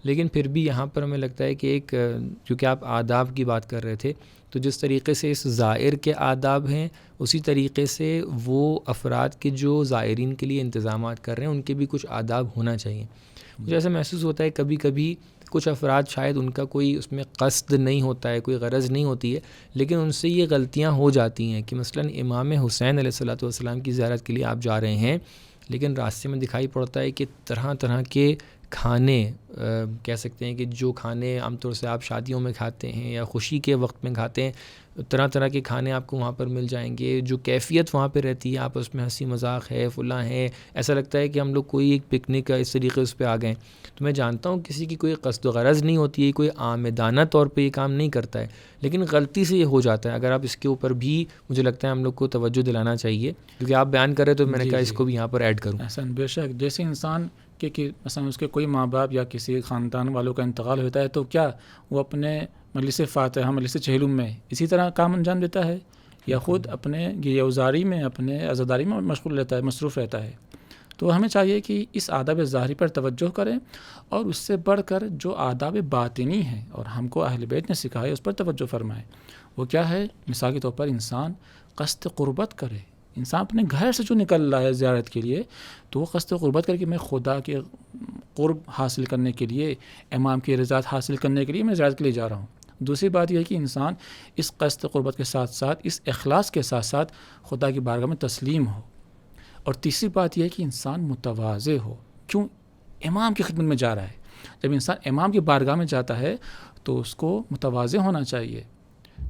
لیکن پھر بھی یہاں پر ہمیں لگتا ہے کہ ایک کیونکہ آپ آداب کی بات کر رہے تھے، تو جس طریقے سے اس زائر کے آداب ہیں اسی طریقے سے وہ افراد کے جو زائرین کے لیے انتظامات کر رہے ہیں ان کے بھی کچھ آداب ہونا چاہیے. مجھے ایسا محسوس ہوتا ہے کبھی کبھی کچھ افراد شاید ان کا کوئی اس میں قصد نہیں ہوتا ہے، کوئی غرض نہیں ہوتی ہے، لیکن ان سے یہ غلطیاں ہو جاتی ہیں کہ مثلا امام حسین علیہ السلام کی زیارت کے لیے آپ جا رہے ہیں، لیکن راستے میں دکھائی پڑتا ہے کہ طرح طرح کے کھانے کہہ سکتے ہیں کہ جو کھانے عام طور سے آپ شادیوں میں کھاتے ہیں یا خوشی کے وقت میں کھاتے ہیں، طرح طرح کے کھانے آپ کو وہاں پر مل جائیں گے. جو کیفیت وہاں پہ رہتی ہے آپس میں ہنسی مذاق ہے، فلاں ہے، ایسا لگتا ہے کہ ہم لوگ کوئی ایک پکنک کا اس طریقے اس پہ آ گئے. تو میں جانتا ہوں کسی کی کوئی قصد و غرض نہیں ہوتی ہے، کوئی آمدانہ طور پہ یہ کام نہیں کرتا ہے، لیکن غلطی سے یہ ہو جاتا ہے. اگر آپ اس کے اوپر بھی مجھے لگتا ہے ہم لوگ کو توجہ دلانا چاہیے، کیونکہ آپ بیان کر رہے تو میں نے کہا اس کو بھی یہاں پر ایڈ کروں. احسن، بے شک. جیسے انسان کہ مثلا اس کے کوئی ماں باپ یا کسی خاندان والوں کا انتقال ہوتا ہے تو کیا وہ اپنے مجلس فاتحہ، مجلس چہلم میں اسی طرح کام انجام دیتا ہے یا خود اپنے گریہوزاری میں، اپنے عزاداری میں مشغول رہتا ہے، مصروف رہتا ہے؟ تو ہمیں چاہیے کہ اس آداب ظاہری پر توجہ کریں اور اس سے بڑھ کر جو آداب باطنی ہیں اور ہم کو اہل بیت نے سکھائے اس پر توجہ فرمائیں. وہ کیا ہے؟ مثال کے طور پر انسان قصد قربت کرے. انسان اپنے گھر سے جو نکل رہا ہے زیارت کے لیے تو وہ قصد قربت کر کے میں خدا کے قرب حاصل کرنے کے لیے، امام کی رضایت حاصل کرنے کے لیے میں زیارت کے لیے جا رہا ہوں. دوسری بات یہ ہے کہ انسان اس قصد قربت کے ساتھ ساتھ، اس اخلاص کے ساتھ ساتھ خدا کی بارگاہ میں تسلیم ہو. اور تیسری بات یہ ہے کہ انسان متواضع ہو. کیوں؟ امام کی خدمت میں جا رہا ہے. جب انسان امام کی بارگاہ میں جاتا ہے تو اس کو متواضع ہونا چاہیے.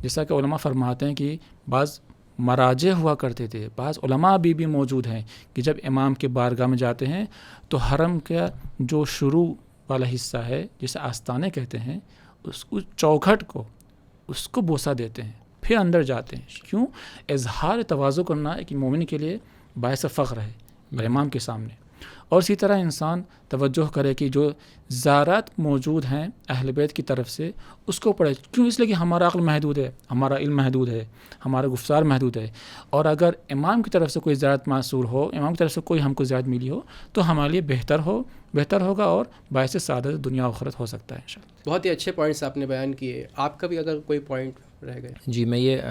جیسا کہ علماء فرماتے ہیں کہ بعض مراجع ہوا کرتے تھے، بعض علماء بھی موجود ہیں کہ جب امام کے بارگاہ میں جاتے ہیں تو حرم کا جو شروع والا حصہ ہے جسے آستانے کہتے ہیں، اس کو چوکھٹ کو اس کو بوسہ دیتے ہیں، پھر اندر جاتے ہیں. کیوں؟ اظہار تواضع کرنا ایک مومن کے لیے باعث فخر ہے امام کے سامنے. اور اسی طرح انسان توجہ کرے کہ جو زیارات موجود ہیں اہل بیت کی طرف سے اس کو پڑھے. کیوں؟ اس لیے کہ ہمارا عقل محدود ہے، ہمارا علم محدود ہے، ہمارا گفتار محدود ہے. اور اگر امام کی طرف سے کوئی زیارت معصور ہو، امام کی طرف سے کوئی ہم کو زیارت ملی ہو تو ہمارے لیے بہتر ہوگا اور باعث سعادت دنیا و آخرت ہو سکتا ہے انشاءاللہ. بہت ہی اچھے پوائنٹس آپ نے بیان کیے. آپ کا بھی اگر کوئی پوائنٹ رہ گئے؟ جی، میں یہ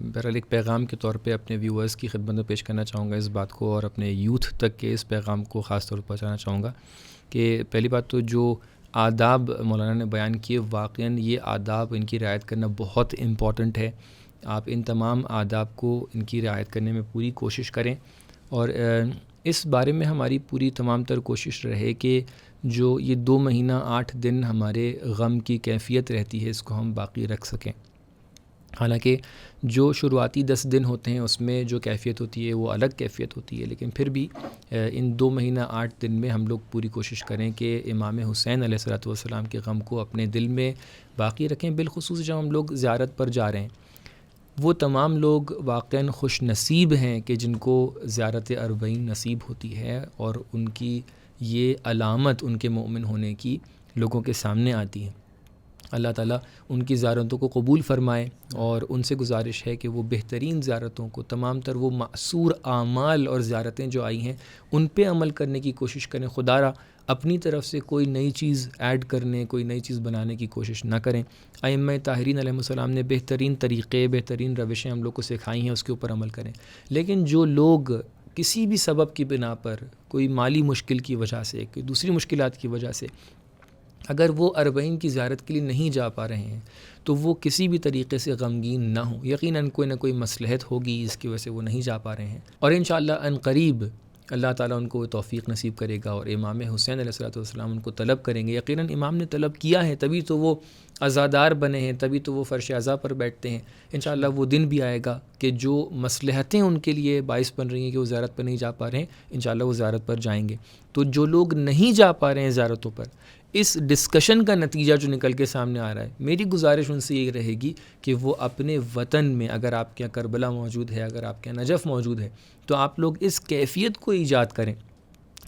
بہرحال ایک پیغام کے طور پہ اپنے ویورز کی خدمت میں پیش کرنا چاہوں گا اس بات کو، اور اپنے یوتھ تک کے اس پیغام کو خاص طور پر پہنچانا چاہوں گا کہ پہلی بات تو جو آداب مولانا نے بیان کیے، واقعاً یہ آداب ان کی رعایت کرنا بہت امپورٹنٹ ہے. آپ ان تمام آداب کو ان کی رعایت کرنے میں پوری کوشش کریں، اور اس بارے میں ہماری پوری تمام تر کوشش رہے کہ جو یہ 2 مہینہ 8 دن ہمارے غم کی کیفیت رہتی ہے اس کو ہم باقی رکھ سکیں. حالانکہ جو شروعاتی 10 دن ہوتے ہیں اس میں جو کیفیت ہوتی ہے وہ الگ کیفیت ہوتی ہے، لیکن پھر بھی ان 2 مہینہ 8 دن میں ہم لوگ پوری کوشش کریں کہ امام حسین علیہ السلام کے غم کو اپنے دل میں باقی رکھیں. بالخصوص جب ہم لوگ زیارت پر جا رہے ہیں، وہ تمام لوگ واقعاً خوش نصیب ہیں کہ جن کو زیارت اربعین نصیب ہوتی ہے، اور ان کی یہ علامت ان کے مومن ہونے کی لوگوں کے سامنے آتی ہے. اللہ تعالیٰ ان کی زیارتوں کو قبول فرمائے، اور ان سے گزارش ہے کہ وہ بہترین زیارتوں کو، تمام تر وہ معصور اعمال اور زیارتیں جو آئی ہیں ان پہ عمل کرنے کی کوشش کریں. خدا را اپنی طرف سے کوئی نئی چیز ایڈ کرنے، کوئی نئی چیز بنانے کی کوشش نہ کریں. ائمہ طاہرین علیہ السلام نے بہترین طریقے، بہترین روشیں ہم لوگ کو سکھائی ہیں، اس کے اوپر عمل کریں. لیکن جو لوگ کسی بھی سبب کی بنا پر، کوئی مالی مشکل کی وجہ سے، کوئی دوسری مشکلات کی وجہ سے اگر وہ اربعین کی زیارت کے لیے نہیں جا پا رہے ہیں تو وہ کسی بھی طریقے سے غمگین نہ ہوں. یقیناً کوئی نہ کوئی مصلحت ہوگی جس کی وجہ سے وہ نہیں جا پا رہے ہیں، اور انشاءاللہ ان قریب اللہ تعالیٰ ان کو توفیق نصیب کرے گا، اور امام حسین علیہ السلام ان کو طلب کریں گے. یقیناً امام نے طلب کیا ہے تبھی تو وہ عزادار بنے ہیں، تبھی تو وہ فرش عزا پر بیٹھتے ہیں. انشاءاللہ وہ دن بھی آئے گا کہ جو مصلحتیں ان کے لیے باعث بن رہی ہیں کہ وہ زیارت پر نہیں جا پا رہے ہیں، انشاءاللہ وہ زیارت پر جائیں گے. تو جو لوگ نہیں جا پا رہے ہیں زیارتوں پر، اس ڈسکشن کا نتیجہ جو نکل کے سامنے آ رہا ہے، میری گزارش ان سے یہ رہے گی کہ وہ اپنے وطن میں، اگر آپ کے یہاں کربلا موجود ہے، اگر آپ کے یہاں نجف موجود ہے، تو آپ لوگ اس کیفیت کو ایجاد کریں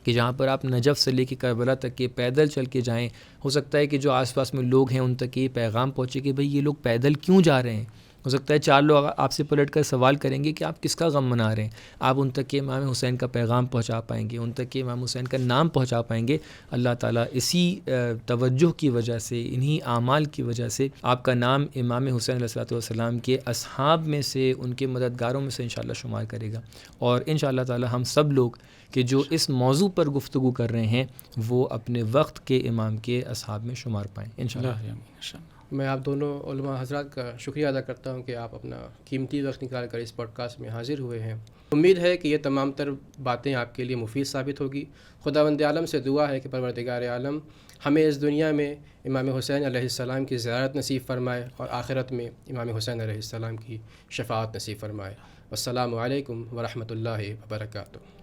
کہ جہاں پر آپ نجف سے لے کے کربلا تک کے پیدل چل کے جائیں. ہو سکتا ہے کہ جو آس پاس میں لوگ ہیں ان تک یہ پیغام پہنچے کہ بھئی یہ لوگ پیدل کیوں جا رہے ہیں. ہو سکتا ہے 4 لوگ آپ سے پلٹ کر سوال کریں گے کہ آپ کس کا غم منا رہے ہیں. آپ ان تک کے امام حسین کا پیغام پہنچا پائیں گے، ان تک کے امام حسین کا نام پہنچا پائیں گے. اللہ تعالیٰ اسی توجہ کی وجہ سے، انہی اعمال کی وجہ سے آپ کا نام امام حسین علیہ الصلوۃ والسلام کے اصحاب میں سے، ان کے مددگاروں میں سے انشاءاللہ شمار کرے گا. اور انشاءاللہ تعالیٰ ہم سب لوگ کہ جو اس موضوع پر گفتگو کر رہے ہیں وہ اپنے وقت کے امام کے اصحاب میں شمار پائیں انشاءاللہ. میں آپ دونوں علماء حضرات کا شکریہ ادا کرتا ہوں کہ آپ اپنا قیمتی وقت نکال کر اس پوڈ کاسٹ میں حاضر ہوئے ہیں. امید ہے کہ یہ تمام تر باتیں آپ کے لیے مفید ثابت ہوگی. خداوند عالم سے دعا ہے کہ پروردگار عالم ہمیں اس دنیا میں امام حسین علیہ السلام کی زیارت نصیب فرمائے اور آخرت میں امام حسین علیہ السلام کی شفاعت نصیب فرمائے. والسلام علیکم ورحمۃ اللہ وبرکاتہ.